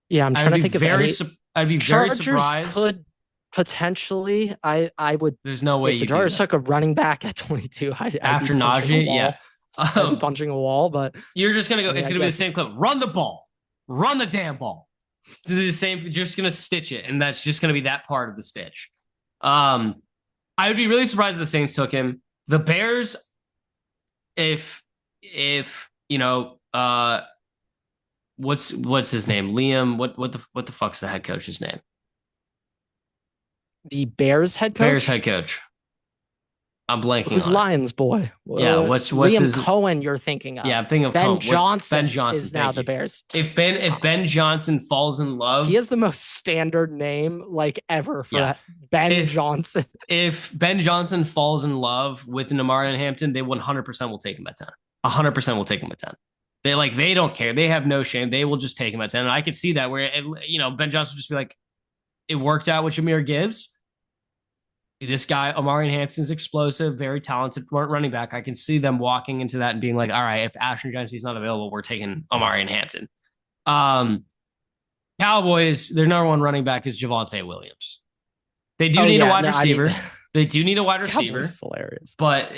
Yeah, I'm trying to think of any. I'd be very Chargers surprised. could potentially. I would. There's no way if the you do Chargers that. took a running back at 22, I'd be After punching a Najee, wall. yeah. I'd be punching a wall, but You're just gonna go. I mean, It's I gonna be the guess same clip. Run the ball. Run the damn ball. It's the same. You're just gonna stitch it, and that's just gonna be that part of the stitch. I would be really surprised if the Saints took him. The Bears, if you know, what's his name? Liam. What the fuck's the head coach's name? the Bears head coach. Bears head coach. I'm blanking Who's on it. Lions boy? Yeah, what's Liam his Cohen? You're thinking of? Yeah, I'm thinking of Ben Cohen. Johnson. Ben Johnson is now the Bears. If Ben Johnson falls in love, He has the most standard name like ever for that. Ben Johnson. If Ben Johnson falls in love with Amari Hampton, they 100% will take him at 10. 100% will take him at 10. They don't care. They have no shame. They will just take him at 10. And I could see that where Ben Johnson would just be like, it worked out with Jahmyr Gibbs. This guy, Amari Hampton's explosive, very talented running back. I can see them walking into that and being like, all right, if Ashton Genty's not available, we're taking Amari Hampton. Cowboys, their number one running back is Javonte Williams. They do need a wide receiver. They do need a wide receiver. Cowboys hilarious. But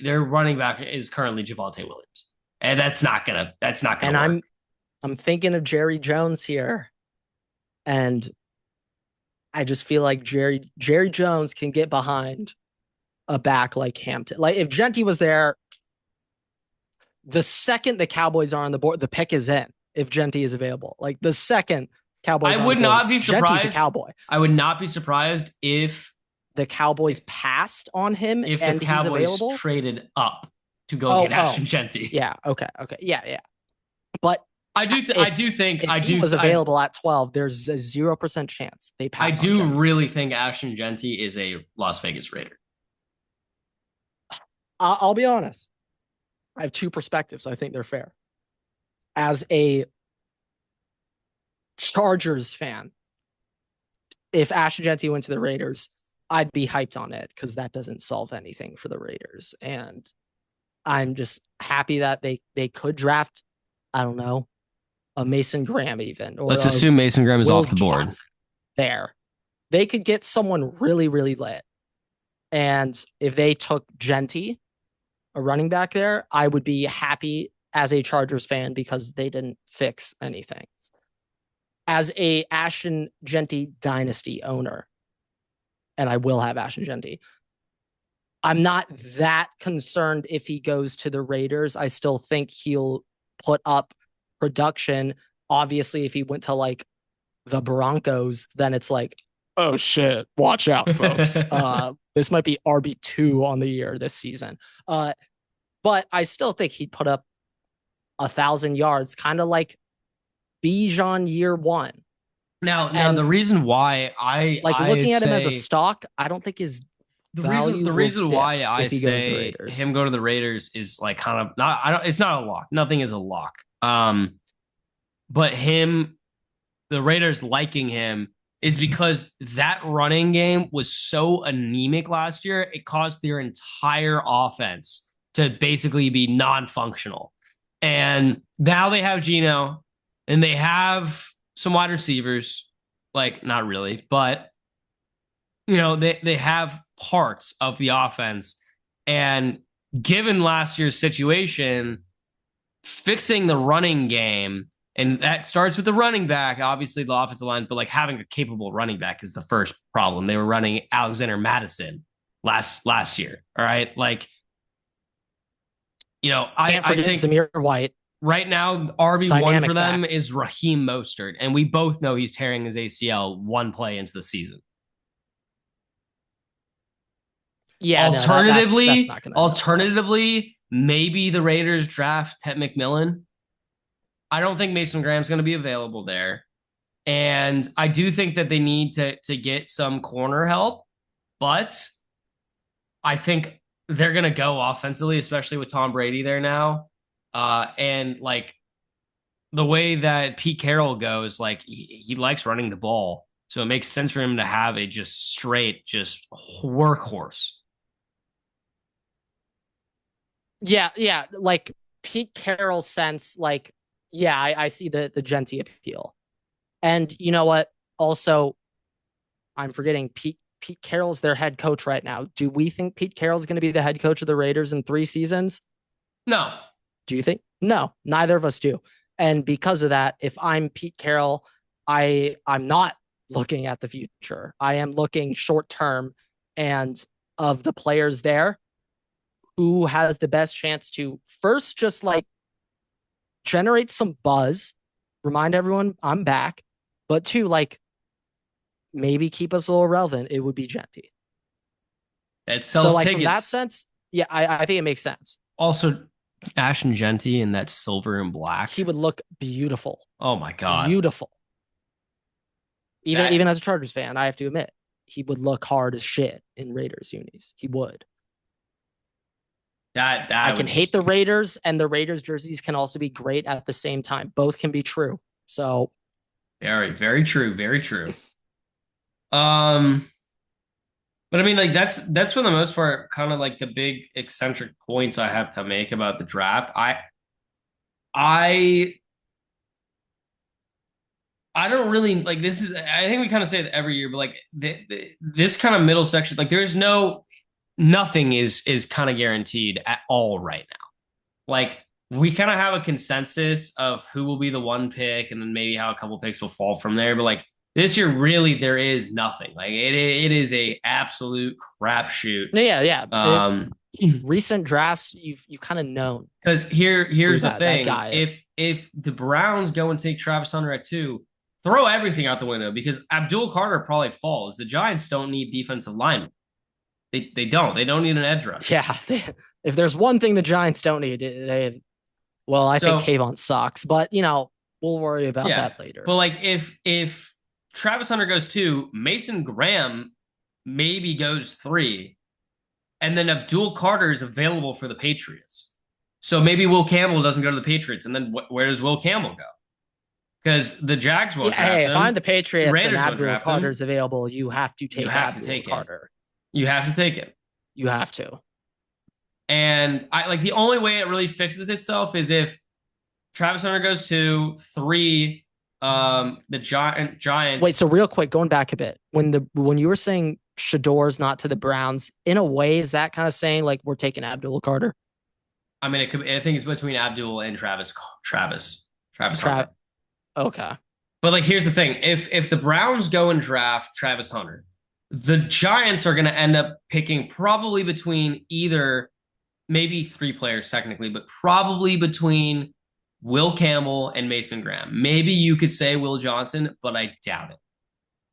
their running back is currently Javonte Williams. And that's not gonna work. I'm thinking of Jerry Jones here. And I just feel like Jerry Jones can get behind a back like Hampton. Like if Genty was there, the second the Cowboys are on the board, the pick is in. If Genty is available, like the second Cowboys, I would not be surprised. Genty's a Cowboy. I would not be surprised if the Cowboys passed on him if and the Cowboys he's available. Traded up to go get Ashton Genty. Yeah. Okay. Yeah. But I do think if he was available at 12, there's a 0% chance they pass. I do really think Ashton Genty is a Las Vegas Raider. I'll be honest. I have two perspectives. I think they're fair. As a Chargers fan, if Ashton Genty went to the Raiders, I'd be hyped on it because that doesn't solve anything for the Raiders. And I'm just happy that they could draft, I don't know, a Mason Graham even. Or let's assume Mason Graham is off the board. There. They could get someone really, really lit. And if they took Genty, a running back there, I would be happy as a Chargers fan because they didn't fix anything. As a Ashton Genty dynasty owner, and I will have Ashton Genty, I'm not that concerned if he goes to the Raiders. I still think he'll put up production. Obviously, if he went to like the Broncos, then it's like, oh shit, watch out, folks. This might be RB2 on the year this season. But I still think he'd put up 1,000 yards, kind of like Bijan year one. Now the reason why I looking at him as a stock, I don't think is the reason why I say him go to the Raiders is like kind of not. It's not a lock. Nothing is a lock. But the Raiders liking him is because that running game was so anemic last year. It caused their entire offense to basically be non-functional. And now they have Geno and they have some wide receivers, like not really, but they have parts of the offense. And given last year's situation, fixing the running game, and that starts with the running back, obviously the offensive line, but like having a capable running back is the first problem. They were running Alexander Madison last year. All right. Like, I think Zamir White. Right now, RB1 for them is Raheem Mostert, and we both know he's tearing his ACL one play into the season. Yeah. Alternatively, maybe the Raiders draft Ted McMillan. I don't think Mason Graham's going to be available there, and I do think that they need to get some corner help, but I think they're going to go offensively, especially with Tom Brady there now. And like the way that Pete Carroll goes, like he likes running the ball. So it makes sense for him to have a just straight, just workhorse. Yeah. Like Pete Carroll's sense, like Yeah, I see the Genty appeal. And you know what? Also, I'm forgetting Pete Carroll's their head coach right now. Do we think Pete Carroll's going to be the head coach of the Raiders in 3 seasons? No. Do you think? No, neither of us do. And because of that, if I'm Pete Carroll, I'm not looking at the future. I am looking short term and of the players there who has the best chance to first just like generate some buzz, remind everyone I'm back, but two, like maybe keep us a little relevant. It would be Genty. It So sells like from that tickets. sense, yeah, I think it makes sense. Also, Ashton Genty in that silver and black. He would look beautiful, Oh my God. beautiful. Even That as a Chargers fan, I have to admit, he would look hard as shit in Raiders unis. He would. I that would can hate just the be Raiders, and the Raiders jerseys can also be great at the same time. Both can be true. So very, very true. Very true. Um, but I mean, like that's for the most part kind of like the big eccentric points I have to make about the draft. I I don't really like this is I think we kind of say it every year, but like this kind of middle section, like there's nothing is kind of guaranteed at all right now. Like we kind of have a consensus of who will be the one pick, and then maybe how a couple picks will fall from there. But like this year, really, there is nothing. Like it is a absolute crapshoot. yeah, yeah. Um, Recent drafts, you've kind of known because who here's the that thing: guy is. if the Browns go and take Travis Hunter at 2, throw everything out the window because Abdul Carter probably falls. The Giants don't need defensive linemen. They don't. They don't need an edge rusher. Yeah, if there's one thing the Giants don't need, well, I think So Kayvon sucks, but we'll worry about yeah, that later. but like if Travis Hunter goes 2, Mason Graham maybe goes 3, and then Abdul Carter is available for the Patriots. So maybe Will Campbell doesn't go to the Patriots, and then where does Will Campbell go? Because the Jags won't Yeah, draft hey, if I'm him. the The Patriots and Raiders won't Abdul draft him. Carter's available, you have to You take have to Abdul take him. Carter. You have to take him. You have to. And I like the only way it really fixes itself is if Travis Hunter goes 2, 3, the Giants. Wait, so real quick, going back a bit, when you were saying Shador's not to the Browns, in a way, is that kind of saying like we're taking Abdul Carter? I mean, I think it's between Abdul and Travis Hunter. Okay. But like, here's the thing: if the Browns go and draft Travis Hunter, the Giants are going to end up picking probably between either maybe 3 players technically, but probably between Will Campbell and Mason Graham. Maybe you could say Will Johnson, but I doubt it.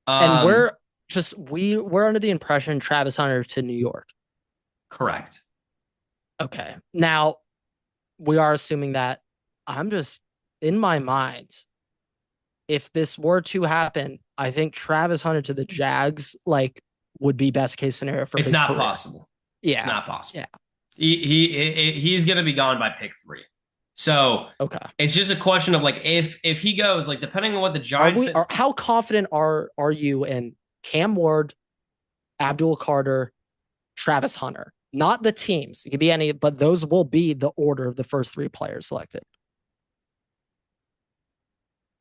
And we're under the impression Travis Hunter to New York. Correct. Okay. Now we are assuming that. I'm just in my mind, if this were to happen, I think Travis Hunter to the Jags like would be best case scenario for It's his not career. possible. Yeah. It's not possible. Yeah. He's going to be gone by pick 3. So Okay. it's just a question of like if he goes, like depending on what the Giants how confident are you in Cam Ward, Abdul Carter, Travis Hunter? Not the teams. It could be any, but those will be the order of the first 3 players selected.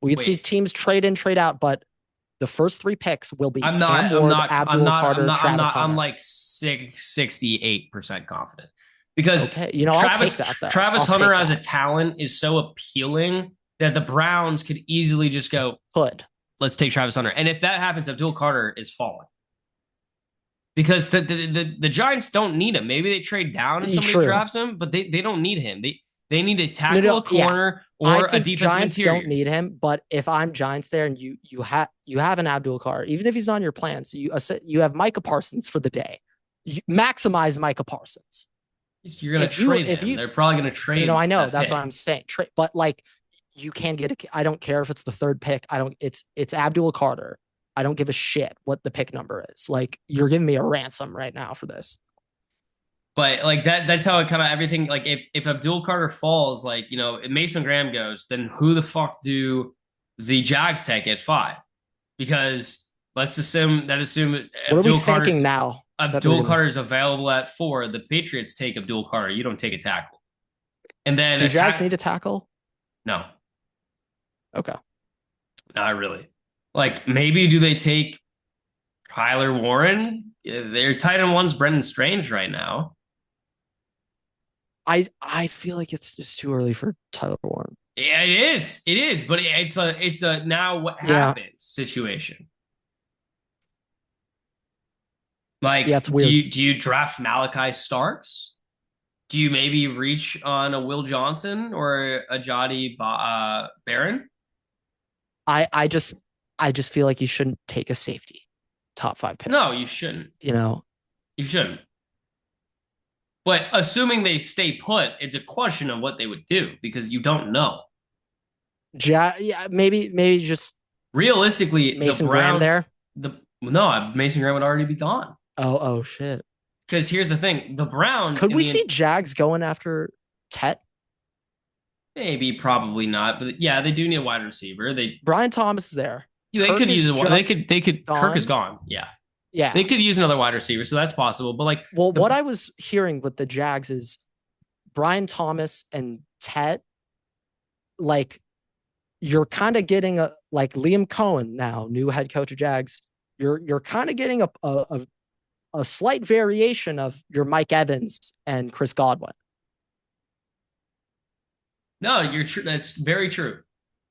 We could see teams trade in, trade out, but the first 3 picks will be Abdul Carter, Travis Hunter. I'm like 68% confident because okay, I'll take that. Though. Travis Hunter as a talent is so appealing that the Browns could easily just go, let's take Travis Hunter. And if that happens, Abdul Carter is falling. Because the Giants don't need him. Maybe they trade down and somebody drafts him, but they don't need him. They need a tackle, a corner, or a defensive Giants interior. Don't need him, but if I'm Giants there and you have an Abdul Carter, even if he's not on your plans, you have Micah Parsons for the day. You maximize Micah Parsons. You're gonna trade him. They're probably gonna trade. No, I know that's what I'm saying. But like, you can get I don't care if it's the 3rd pick. It's Abdul Carter. I don't give a shit what the pick number is. Like, you're giving me a ransom right now for this. But like that's how it kind of everything. Like if Abdul Carter falls, like if Mason Graham goes, then who the fuck do the Jags take at 5? Because let's assume what are we thinking now? Abdul Carter is available at 4. The Patriots take Abdul Carter. You don't take a tackle. And then do Jags need a tackle? No. Okay. Not really. Like maybe do they take Tyler Warren? Their tight end one's Brendan Strange right now. I feel like it's just too early for Tyler Warren. Yeah, it is. It is, but it's a now what Yeah. happens situation. Yeah, Like, it's do weird. you draft Malachi Starks? Do you maybe reach on a Will Johnson or a Barron? I just feel like you shouldn't take a safety top 5 pick. No, you shouldn't. You know, You shouldn't. But assuming they stay put, it's a question of what they would do because you don't know. yeah, maybe just Realistically, the Mason Graham Browns, there. the no, Mason Graham would already be gone. Oh shit. Because here's the thing: the Browns Could in we the see Jags going after Tet? maybe probably not, but yeah, they do need a wide receiver. Brian Thomas is there. They Kirk could use is a just they could Kirk is gone. gone. Yeah, they Yeah. could use another wide receiver, so that's possible. But like Well, the what I was hearing with the Jags is Brian Thomas and Tet, like you're kind of getting a like Liam Cohen now, new head coach of Jags. You're kind of getting a slight variation of your Mike Evans and Chris Godwin. no, you're true. That's very true.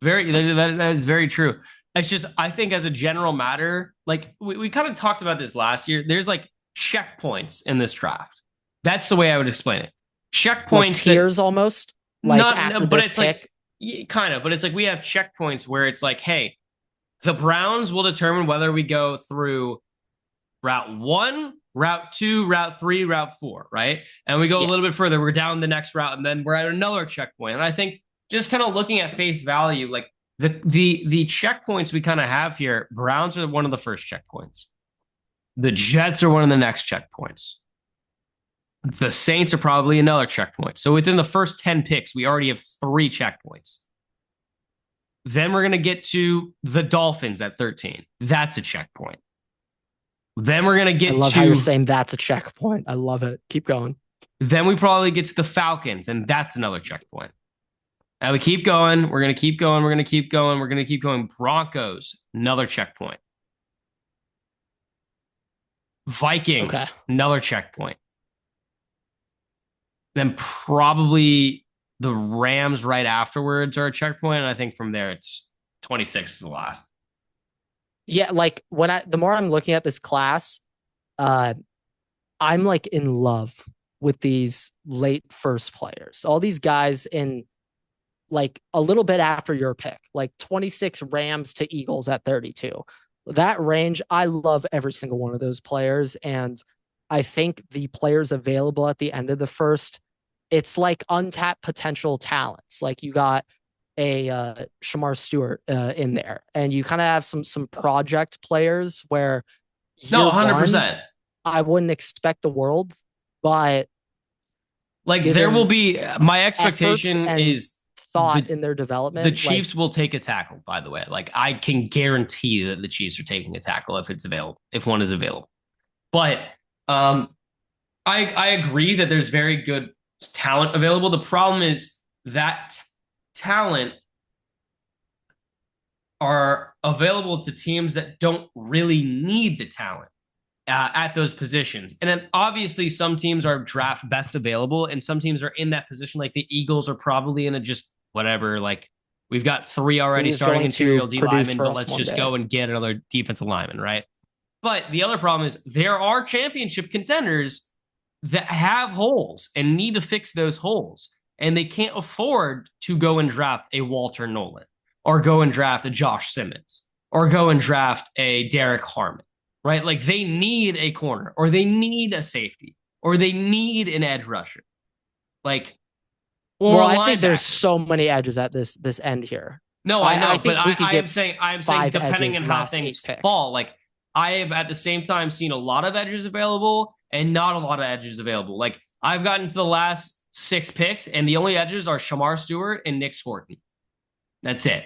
That is very true. It's just I think as a general matter, like we kind of talked about this last year. There's like checkpoints in this draft. That's the way I would explain it. Like Checkpoints tiers almost. Like after but this it's pick. like kind of, but it's like we have checkpoints where it's like, hey, the Browns will determine whether we go through route one, route two, route three, route four, right? And we go a Yeah. little bit further, we're down the next route, and then we're at another checkpoint. And I think just kind of looking at face value, like the checkpoints we kind of have here, Browns are one of the first checkpoints. The Jets are one of the next checkpoints. The Saints are probably another checkpoint. So within the first 10 picks, we already have 3 checkpoints. Then we're going to get to the Dolphins at 13. That's a checkpoint. Then we're going to get I love to how you're saying that's a checkpoint. I love it. Keep going. Then we probably get to the Falcons, and that's another checkpoint. And we keep going. We're going to keep going. We're going to keep going. We're going to keep going. Broncos, another checkpoint. Vikings, Okay. another checkpoint. Then probably the Rams right afterwards are a checkpoint. And I think from there, it's 26 is the last. Yeah, like the more I'm looking at this class, I'm like in love with these late first players. All these guys in like a little bit after your pick, like 26 Rams to Eagles at 32. That range, I love every single one of those players. And I think the players available at the end of the first, it's like untapped potential talents. Like you got a Shamar Stewart in there, and you kind of have some project players where No, 100%. I wouldn't expect the world, but like there will be my expectation is thought in their development. The Chiefs will take a tackle, by the way. Like I can guarantee that the Chiefs are taking a tackle if it's available, if one is available. But I agree that there's very good talent available. The problem is that talent are available to teams that don't really need the talent at those positions. And then obviously some teams are draft best available and some teams are in that position. Like the Eagles are probably in a just whatever, like we've got 3 already starting interior D linemen, but let's just go and get another defensive lineman, right? But the other problem is there are championship contenders that have holes and need to fix those holes. And they can't afford to go and draft a Walter Nolan or go and draft a Josh Simmons or go and draft a Derek Harmon, right? Like they need a corner or they need a safety or they need an edge rusher. Like, well, I think there's so many edges at this end here. No, I know, but I'm saying depending on how things fall, like I have at the same time seen a lot of edges available and not a lot of edges available. Like I've gotten to the last 6 picks and the only edges are Shamar Stewart and Nick Scorton. That's it.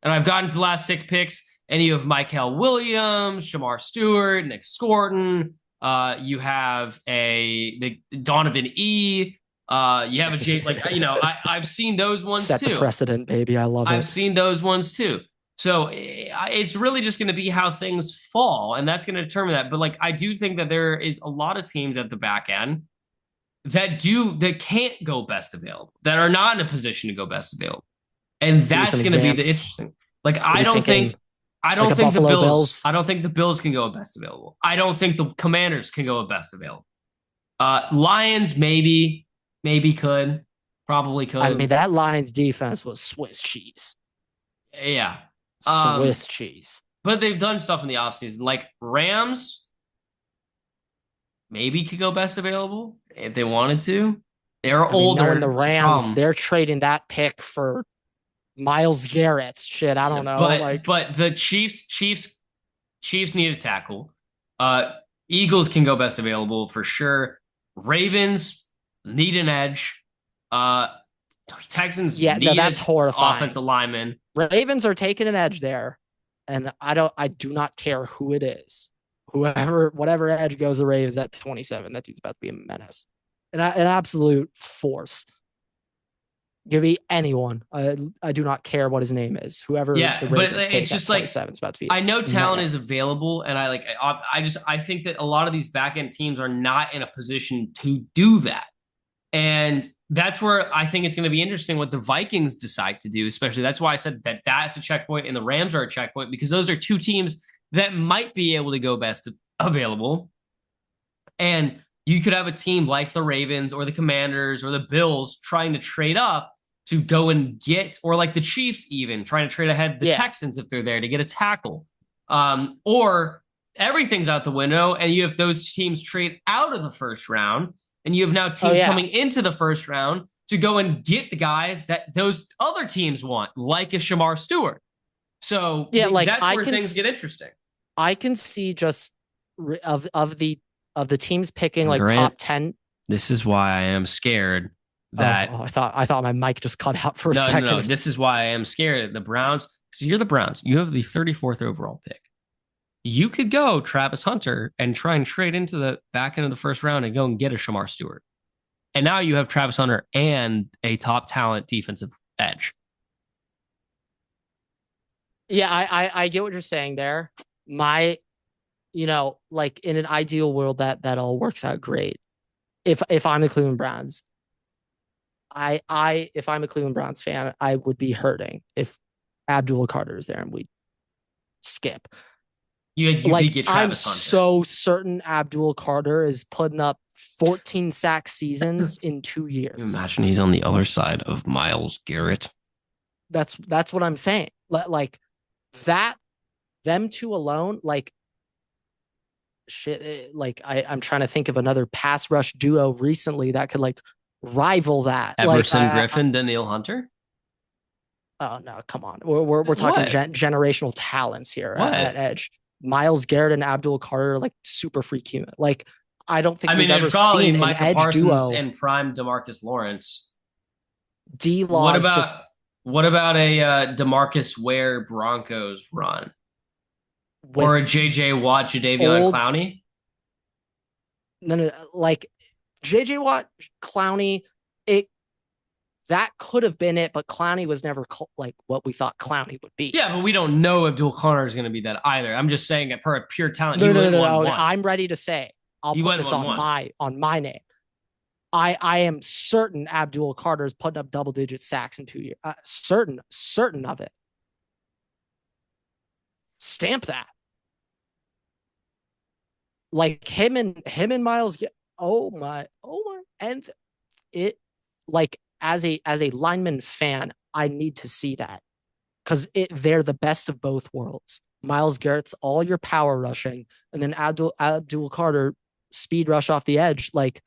And I've gotten to the last 6 picks and you have Michael Williams, Shamar Stewart, Nick Scorton. You have the Donovan E. You have a J like I've seen those ones Set the too. precedent, baby. I love I've it. seen those ones too. So it's really just going to be how things fall, and that's going to determine that. But like, I do think that there is a lot of teams at the back end that can't go best available, that are not in a position to go best available, and Give me some that's going to be the exams. interesting. Like, What are you thinking? I Like don't a think the Buffalo Bills, Bills? I don't think the Bills can go at best available. I don't think the Commanders can go at best available. Lions maybe could, probably I mean, could, that Lions defense was Swiss cheese. yeah. Um, Swiss cheese. but they've done stuff in the offseason. Like Rams, maybe could go best available if they wanted to. They're I mean, knowing the older. It's a Rams, problem. they're trading that pick for Miles Garrett. Shit, I Yeah, don't know. but Like, but the Chiefs need a tackle. Uh, Eagles can go best available for sure. Ravens need an edge. Uh, Texans yeah, no, need that's an horrifying. offensive lineman. Ravens are taking an edge there, and I do not care who it is. Whoever, whatever edge goes the Ravens at 27, that dude's about to be a menace. An absolute force. Give me anyone. I do not care what his name is. Whoever the Yeah, but Ravens it's take at just like 27 is about to be I know a talent is menace. available, and I think that a lot of these back end teams are not in a position to do that. And that's where I think it's going to be interesting what the Vikings decide to do, especially. That's why I said that that's a checkpoint and the Rams are a checkpoint, because those are two teams that might be able to go best available. And you could have a team like the Ravens or the Commanders or the Bills trying to trade up to go and get, or like the Chiefs even trying to trade ahead the Yeah. Texans if they're there to get a tackle. Or everything's out the window and you have those teams trade out of the first round, and you have now Oh teams yeah. coming into the first round to go and get the guys that those other teams want, like a Shamar Stewart. So Yeah, like that's where things get interesting. I can see just of the teams picking And like Grant, top 10. this is why I am scared Oh, that I thought my mic just cut out for a no. second. This is why I am scared. The Browns, because you're the Browns. You have the 34th overall pick. You could go Travis Hunter and try and trade into the back end of the first round and go and get a Shamar Stewart. And now you have Travis Hunter and a top talent defensive edge. Yeah, I get what you're saying there. My, like in an ideal world that all works out great. If I'm the Cleveland Browns, if I'm a Cleveland Browns fan, I would be hurting if Abdul Carter is there and we skip. You Like, did get I'm Travis Hunter. so certain Abdul Carter is putting up 14 sack seasons in 2 years. Imagine he's on the other side of Myles Garrett. That's what I'm saying. Like that, them two alone, like shit. Like I'm trying to think of another pass rush duo recently that could like rival that. Everson Like, Griffin, Daniil Hunter. oh no, come on. We're talking generational talents here at edge. Miles Garrett and Abdul Carter, like super freak human. Like, I don't think we've ever seen an Micah edge Parsons duo. and prime DeMarcus Lawrence. D Law just what about a DeMarcus Ware Broncos run, or a JJ Watt Jadeveon Clowney? No, like JJ Watt Clowney, that could have been it, but Clowney was never like what we thought Clowney would be. Yeah, but we don't know Abdul Carter is going to be that either. I'm just saying it per pure talent. No. I'm ready to say I'll put this on my name. I am certain Abdul Carter is putting up double-digit sacks in 2 years. Certain of it. Stamp that. Like him and Miles. Oh my, and it like as a lineman fan, I need to see that because they're the best of both worlds. Miles Garrett's all your power rushing, and then Abdul Carter speed rush off the edge. Like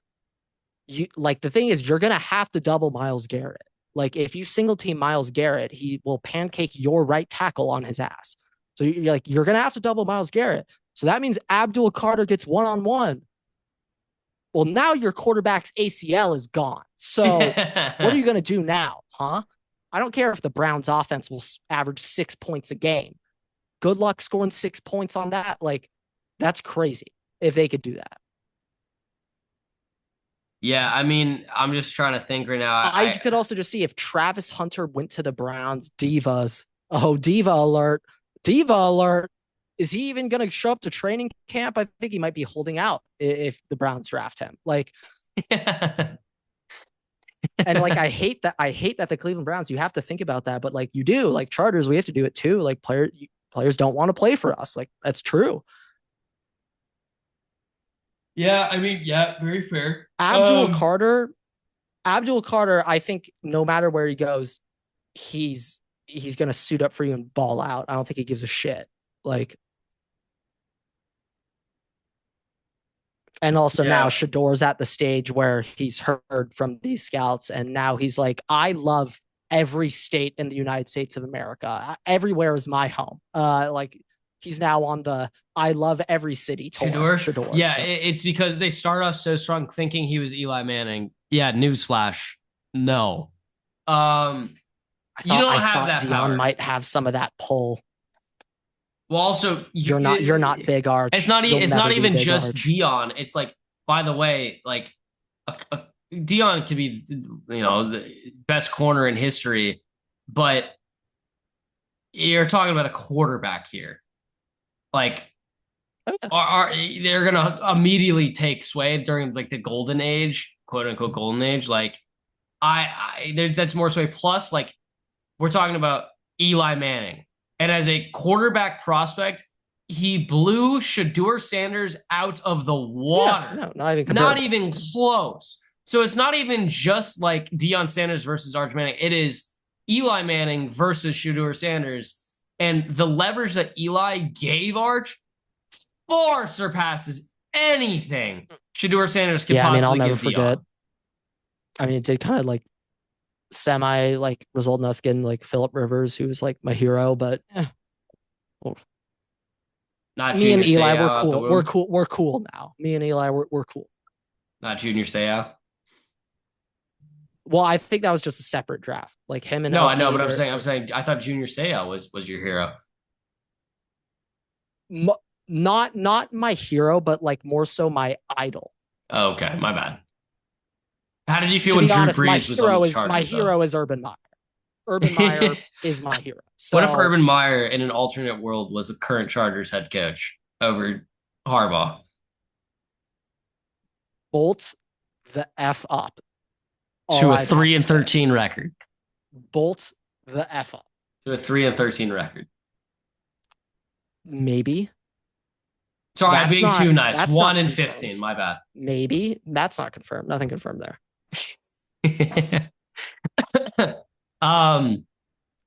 the thing is, you're gonna have to double Miles Garrett. Like if you single team Miles Garrett, he will pancake your right tackle on his ass. So you're gonna have to double Miles Garrett. So that means Abdul Carter gets one-on-one. Well, now your quarterback's ACL is gone. So what are you going to do now, huh? I don't care if the Browns offense will average 6 points a game. Good luck scoring 6 points on that. Like, that's crazy if they could do that. Yeah, I mean, I'm just trying to think right now. I could also just see if Travis Hunter went to the Browns, divas. Oh, diva alert. Diva alert. Is he even going to show up to training camp? I think he might be holding out if the Browns draft him. Like, and like I hate that the Cleveland Browns, you have to think about that, but like you do, like Chargers, we have to do it too. Like players don't want to play for us. Like that's true. Yeah, I mean, yeah, very fair. Abdul Carter, Abdul Carter, I think no matter where he goes, he's gonna suit up for you and ball out. I don't think he gives a shit. Like, and also now Yeah. Shador's at the stage where he's heard from these scouts, and now he's like, I love every state in the United States of America. Everywhere is my home. Like he's now on the I love every city tour. Shador? Shador. Yeah, So it's because they start off so strong thinking he was Eli Manning. Yeah, newsflash. No. Um, you I don't have thought that Dion power. might have some of that pull. Well, also, You're not big it's arch. not You'll it's never not be even big just arch. Dion. It's like, by the way, like Dion could be, the best corner in history, but you're talking about a quarterback here. Like, they're gonna immediately take sway during like the golden age, quote unquote golden age. Like, that's more sway. Plus, like, we're talking about Eli Manning, and as a quarterback prospect, he blew Shador Sanders out of the Yeah, water. no, not even Not comparable. even close. So it's not even just like Deion Sanders versus Arch Manning. It is Eli Manning versus Shador Sanders. And the leverage that Eli gave Arch far surpasses anything Shador Sanders could Yeah, I mean, I'll possibly never give forget. Deion. I mean, it did kind of like semi like result in us getting like Philip Rivers, who was like my hero, but well, Not me and Junior Eli, Seau we're out the cool. We're womb. cool. We're cool now. Me and Eli, we're cool. Not Junior Seau. Well, I think that was just a separate draft. Like him and No, I know, LT, but I'm they're saying, I thought Junior Seau was your hero. not my hero, but like more so my idol. Oh, okay, my bad. How did you feel To when be Drew honest, Brees was on the my Chargers, though? hero is Urban Meyer. Urban Meyer is my hero. What if So Urban Meyer in an alternate world was the current Chargers head coach over Harbaugh? bolt the f up. All To a I'd have 3 to and say. 13 record. Bolt the f up. To a 3 and 13 record. Maybe. Sorry, I'm being too nice. That's 1 not and confirmed. 15, my bad. Maybe. That's not confirmed. Nothing confirmed there. um,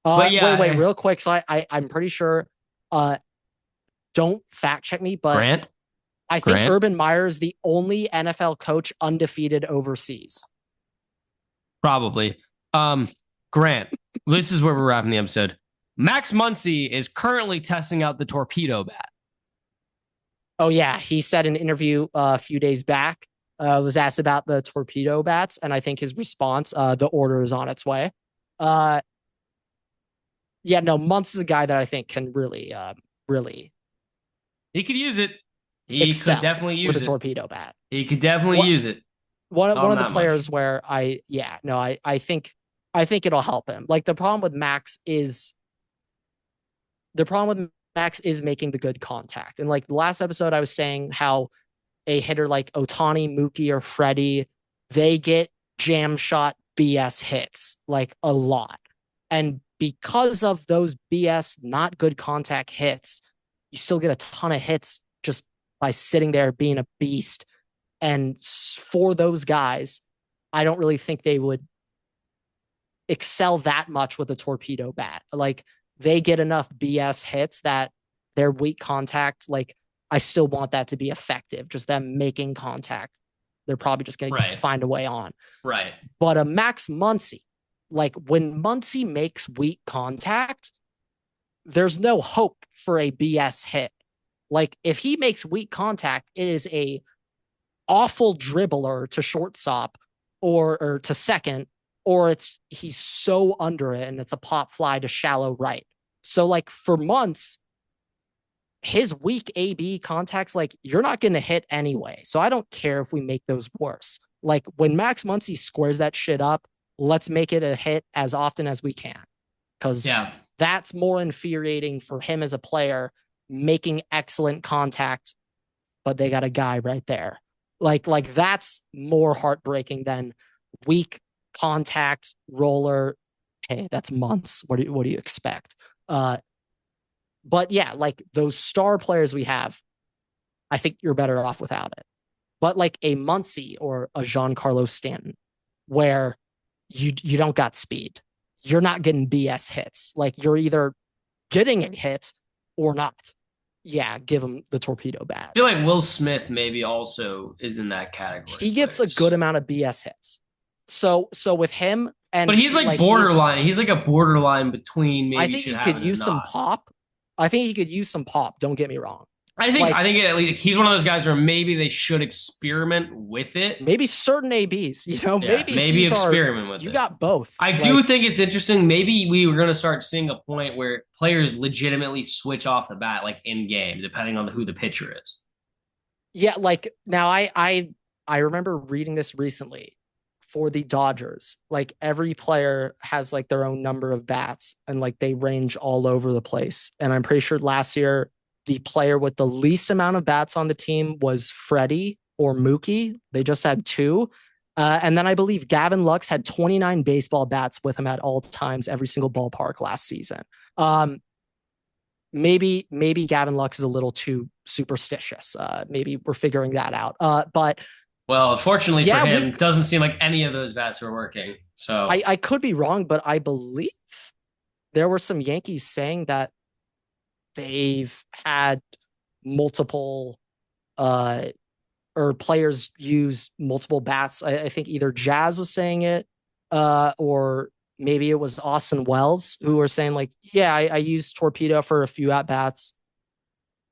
but Wait, yeah, real quick. So I'm pretty sure don't fact check me, but Grant, I think Grant, Urban Meyer is the only NFL coach undefeated overseas. probably. Grant, this is where we're wrapping the episode. Max Muncy is currently testing out the torpedo bat. Oh yeah, he said in an interview a few days back, was asked about the torpedo bats, and I think his response, the order is on its way. Uh, yeah, no, Muntz is a guy that I think can really He could use it. He could excel definitely with use a it. torpedo bat. He could definitely What use it. one of the That much. players where I think it'll help him. Like the problem with Max is making the good contact. And like the last episode, I was saying how a hitter like Otani, Mookie, or Freddie, they get jam shot BS hits like a lot. And because of those BS, not good contact hits, you still get a ton of hits just by sitting there being a beast. And for those guys, I don't really think they would excel that much with a torpedo bat. Like they get enough BS hits that their weak contact, like I still want that to be effective. Just them making contact. They're probably just going to find a way on. Right. But a Max Muncy, like when Muncy makes weak contact, there's no hope for a BS hit. Like if he makes weak contact, it is a awful dribbler to shortstop or to second, or he's so under it and it's a pop fly to shallow right. So like for months, his weak AB contacts, like you're not going to hit anyway. So I don't care if we make those worse. Like when Max Muncy squares that shit up, let's make it a hit as often as we can. Because Yeah. that's more infuriating for him as a player, making excellent contact, but they got a guy right there. Like that's more heartbreaking than weak contact roller. Hey, that's months. What do you expect? But yeah, like those star players we have, I think you're better off without it. But like a Muncy or a Giancarlo Stanton, where you don't got speed, you're not getting BS hits. Like you're either getting a hit or not. Yeah, give him the torpedo bat. I feel like Will Smith maybe also is in that category He of gets a good players. amount of BS hits. So with him But and he's like like borderline. He's like a borderline between I maybe think should he have could it and use some not. pop. I think he could use some pop. Don't get me wrong. I Like think at least he's one of those guys where maybe they should experiment with it. maybe certain ABs, Yeah, maybe maybe he's our. experiment with You it. got both. I do Like think it's interesting. Maybe we were going to start seeing a point where players legitimately switch off the bat, like in game, depending on who the pitcher is. yeah, like now I remember reading this recently for the Dodgers. Like every player has like their own number of bats and like they range all over the place. And I'm pretty sure last year the player with the least amount of bats on the team was Freddie or Mookie. They just had two. And then I believe Gavin Lux had 29 baseball bats with him at all times, every single ballpark last season. Um, maybe Gavin Lux is a little too superstitious. Maybe we're figuring that out. But Well, unfortunately for yeah, him, it doesn't seem like any of those bats were working. So I could be wrong, but I believe there were some Yankees saying that they've had multiple uh or players use multiple bats. I think either Jazz was saying it, or maybe it was Austin Wells who were saying like, yeah, I used torpedo for a few at bats,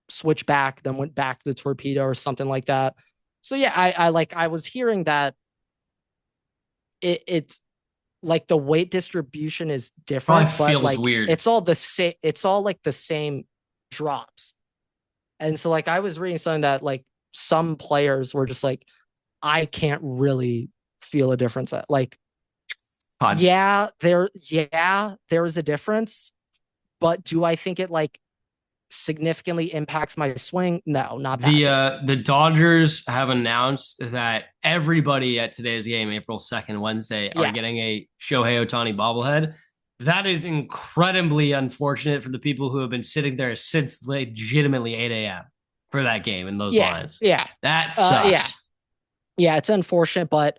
switch back, then went back to the torpedo or something like that. So yeah, I was hearing that it's like the weight distribution is probably different, but feels like weird. it's all the same. It's all like the same drops. And so like I was reading something that like some players were just like, I can't really feel a difference. Like, God. there is a difference, but do I think it like significantly impacts my swing? No, not that big. The Dodgers have announced that everybody at today's game, April 2nd, Wednesday, are Yeah. getting a Shohei Ohtani bobblehead. That is incredibly unfortunate for the people who have been sitting there since legitimately 8 a.m. for that game in those Yeah. lines. Yeah. That Yeah. sucks. Yeah. It's unfortunate, but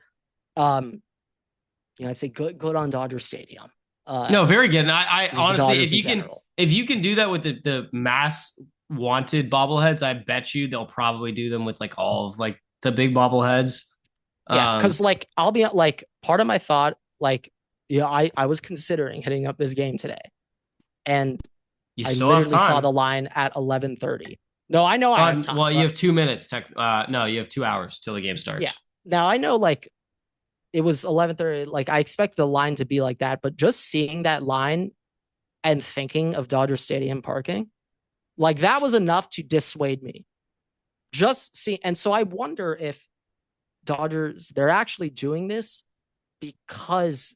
I'd say good on Dodger Stadium. No, very good. And I Just the honestly, Dodgers in general. if you can do that with the mass wanted bobbleheads, I bet you they'll probably do them with like all of like the big bobbleheads. Yeah, because like I'll be like part of my thought, like I was considering hitting up this game today, and You I still have literally saw time. the line at 11:30. No, I know I have time. Well, you but have 2 minutes. No, you have 2 hours till the game starts. yeah, now I know like it was 11:30. Like I expect the line to be like that, but just seeing that line and thinking of Dodger Stadium parking, like that was enough to dissuade me. Just see, and so I wonder if Dodgers they're actually doing this because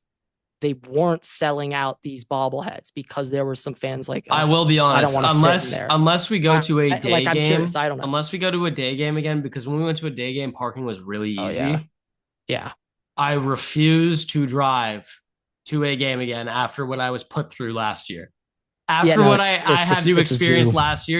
they weren't selling out these bobbleheads because there were some fans like, I will be honest, I don't want to sit in there. unless we go to a day like, I'm game, curious. I don't know. unless we go to a day game again, because when we went to a day game, parking was really Oh, easy. yeah. I refuse to drive to a game again after what I was put through last year. After what I had to experience last year,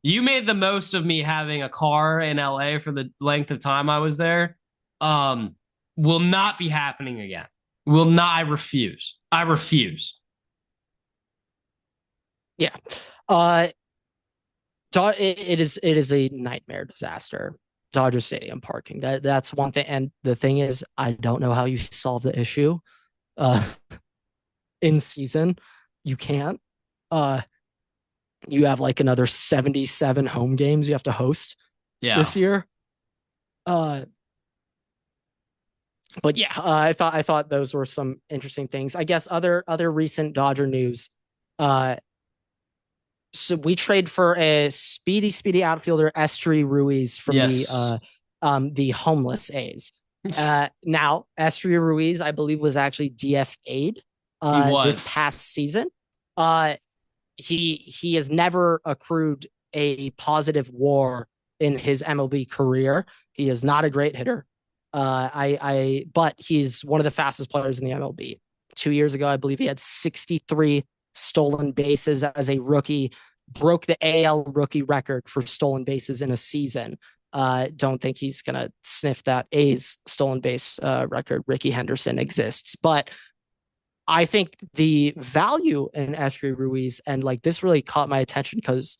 you made the most of me having a car in LA for the length of time I was there. Will not be happening again. Will not. I refuse. I refuse. Yeah. It is a nightmare disaster. Dodger Stadium parking. That's one thing. And the thing is, I don't know how you solve the issue. In season, you can't. You have like another 77 home games you have to host this year. But yeah, I thought those were some interesting things. I guess other recent Dodger news. So we trade for a speedy outfielder, Estri Ruiz from the homeless A's. Now, Estria Ruiz, I believe, was actually DFA'd He this was. past season. Uh, he has never accrued a positive WAR in his MLB career. He is not a great hitter. But he's one of the fastest players in the MLB. 2 years ago, I believe he had 63 stolen bases as a rookie, broke the AL rookie record for stolen bases in a season. Don't think he's gonna sniff that A's stolen base record. Ricky Henderson exists, but I think the value in Esteury Ruiz, and like this really caught my attention because,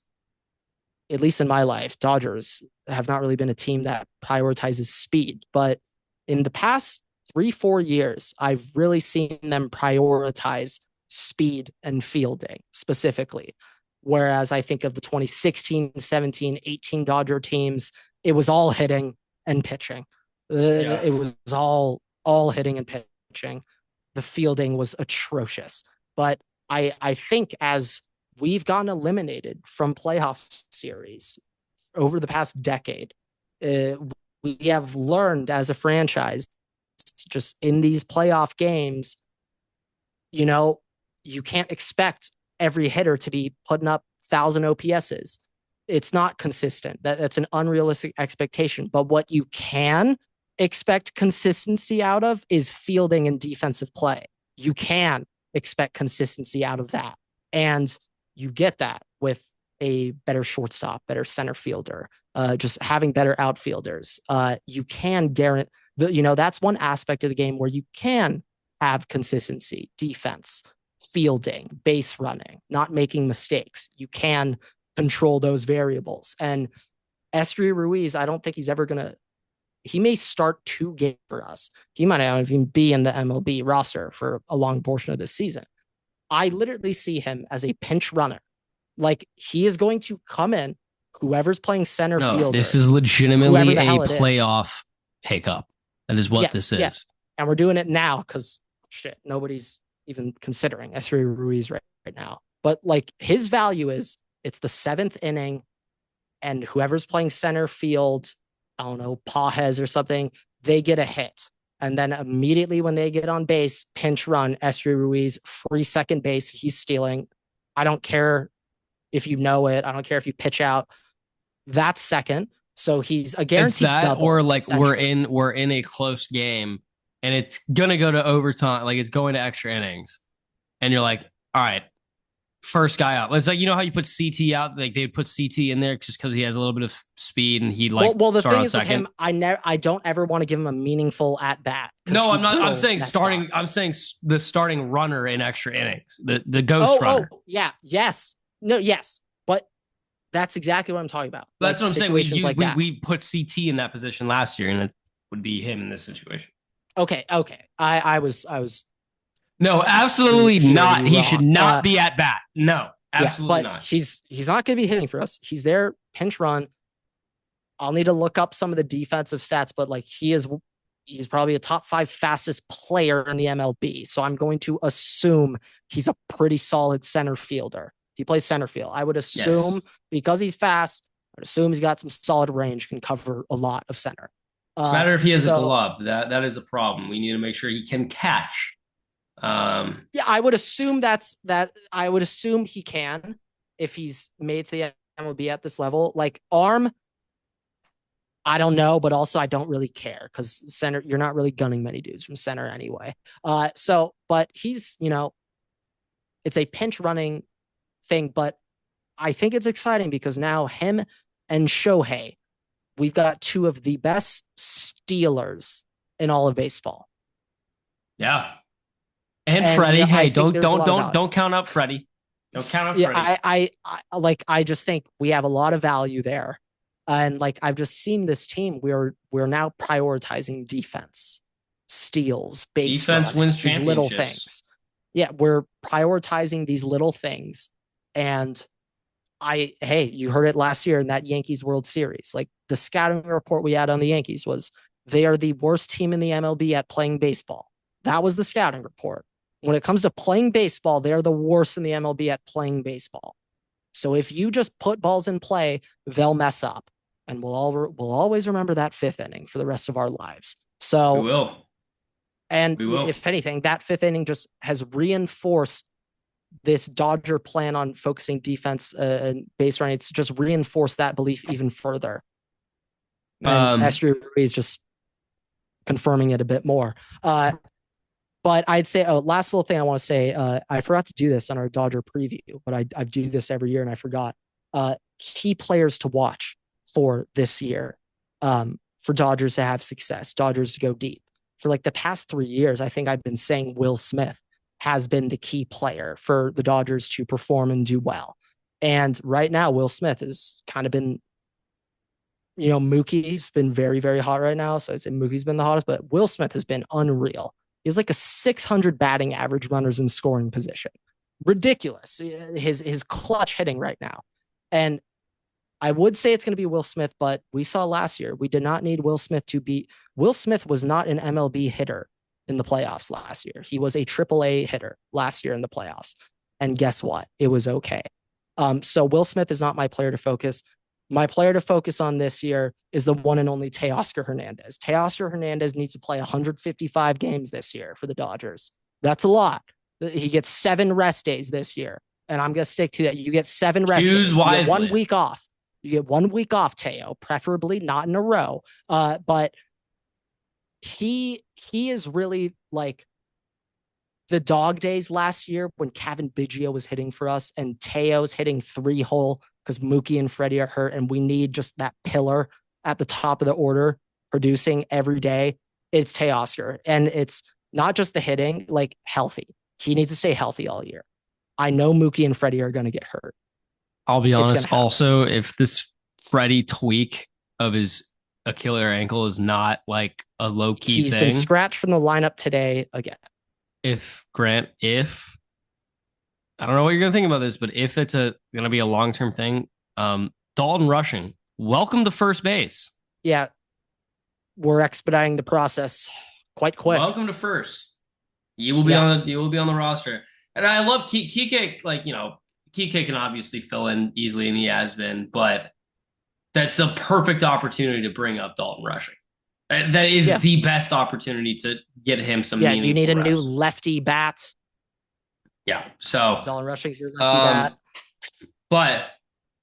at least in my life, Dodgers have not really been a team that prioritizes speed. But in the past 3, 4 years, I've really seen them prioritize speed and fielding specifically. Whereas I think of the 2016, 17, 18 Dodger teams, it was all hitting and pitching. It Yes. was all hitting and pitching. The fielding was atrocious. But I think as we've gotten eliminated from playoff series over the past decade, we have learned as a franchise, just in these playoff games, you know, you can't expect every hitter to be putting up 1,000 OPSs. It's not consistent. That's an unrealistic expectation. But what you can expect consistency out of is fielding and defensive play. You can expect consistency out of that. And you get that with a better shortstop, better center fielder, just having better outfielders. You can guarantee, that's one aspect of the game where you can have consistency, defense, fielding, base running, not making mistakes. You can control those variables. And Esteury Ruiz, I don't think he's ever going to, he may start 2 games for us. He might not even be in the MLB roster for a long portion of this season. I literally see him as a pinch runner. Like he is going to come in, whoever's playing center No, fielder. this is legitimately a is. playoff pickup. That is what this is. Yes. And we're doing it now because shit, nobody's even considering Esteury Ruiz right now. But like his value is it's the 7th inning, and whoever's playing center field, I don't know, Pajes or something, they get a hit. And then immediately when they get on base, pinch run, Esteury Ruiz, free second base, he's stealing. I don't care if you know it. I don't care if you pitch out. That's second. So he's a guaranteed It's that, double. or like we're in a close game and it's gonna go to overtime, like it's going to extra innings, and you're like, all right, first guy out. It's like, you know how you put CT out, like they put CT in there just because he has a little bit of speed and he like well the thing is second. with him, I don't ever want to give him a meaningful at bat. No, I'm not. I'm saying starting. I'm saying the starting runner in extra innings, the ghost runner. Yeah, yes, no, yes, but that's exactly what I'm talking about. That's like, what I'm saying. We put CT in that position last year, and it would be him in this situation. Okay. I was. No, absolutely not. He should not be at bat. No, absolutely not. He's not going to be hitting for us. He's there, pinch run. I'll need to look up some of the defensive stats, but like he's probably a top 5 fastest player in the MLB. So I'm going to assume he's a pretty solid center fielder. He plays center field. I would assume because he's fast, I'd assume he's got some solid range, can cover a lot of center. It's a matter if he has a glove. That is a problem. We need to make sure he can catch. I would assume I would assume he can if he's made to the MLB at this level. Like arm, I don't know, but also I don't really care because center, you're not really gunning many dudes from center anyway. But he's, it's a pinch running thing, but I think it's exciting because now him and Shohei, we've got 2 of the best stealers in all of baseball. Yeah. And Freddie, hey, don't count up Freddie. Don't count up Freddie. I just think we have a lot of value there. And like I've just seen this team, we're now prioritizing defense, steals, base defense wins these championships. Little things. Yeah, we're prioritizing these little things. And you heard it last year in that Yankees World Series. Like the scouting report we had on the Yankees was they are the worst team in the MLB at playing baseball. That was the scouting report. When it comes to playing baseball, they're the worst in the MLB at playing baseball. So if you just put balls in play, they'll mess up. And we'll always remember that 5th inning for the rest of our lives. We So, will. and We will. if anything, that fifth inning just has reinforced this Dodger plan on focusing defense and base running. It's just reinforced that belief even further. And Esther is just confirming it a bit more. But I'd say, last little thing I want to say, I forgot to do this on our Dodger preview, but I do this every year and I forgot. Key players to watch for this year, for Dodgers to have success, Dodgers to go deep. For like the past 3 years, I think I've been saying Will Smith has been the key player for the Dodgers to perform and do well. And right now, Will Smith has kind of been, Mookie's been very, very hot right now. So I'd say Mookie's been the hottest, but Will Smith has been unreal. He has like a 600 batting average, runners in scoring position. Ridiculous. His clutch hitting right now. And I would say it's going to be Will Smith, but we saw last year, we did not need Will Smith to be. Will Smith was not an MLB hitter in the playoffs last year. He was a AAA hitter last year in the playoffs. And guess what? It was okay. So Will Smith is not my player to focus. My player to focus on this year is the one and only Teoscar Hernandez. Teoscar Hernandez needs to play 155 games this year for the Dodgers. That's a lot. He gets 7 rest days this year. And I'm going to stick to that. You get 7 rest Choose days. wisely. You get 1 week off. You get 1 week off, Teo, preferably not in a row. But he is really like the dog days last year when Kevin Biggio was hitting for us and Teo's hitting 3-hole because Mookie and Freddie are hurt, and we need just that pillar at the top of the order producing every day. It's Teoscar, and it's not just the hitting, like healthy. He needs to stay healthy all year. I know Mookie and Freddie are going to get hurt. I'll be honest. Also, if this Freddie tweak of his Achilles ankle is not like a low key he's thing, been scratched from the lineup today again. If I don't know what you're gonna think about this, but if it's gonna be a long term thing, Dalton Rushing, welcome to first base. Yeah, we're expediting the process quite quick. Welcome to first. You will be on the roster, and I love Kike. Like Kike can obviously fill in easily, and he has been, but that's the perfect opportunity to bring up Dalton Rushing. That is the best opportunity to get him some. Yeah, you need a new lefty bat. Yeah, so Dalton Rushing's your lefty bat. But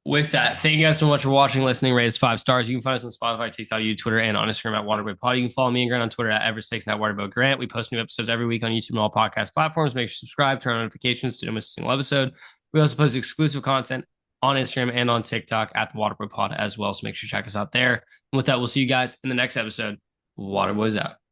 with that, thank you guys so much for watching, listening. Rate us 5 stars. You can find us on Spotify, TikTok, YouTube, Twitter, and on Instagram at Waterboy You can follow me and Grant on Twitter at Everett and at Waterboy Grant. We post new episodes every week on YouTube and all podcast platforms. Make sure you subscribe, turn on notifications so you don't miss a single episode. We also post exclusive content on Instagram and on TikTok at the Waterboy Pod as well. So make sure you check us out there. And with that, we'll see you guys in the next episode. Waterboys out.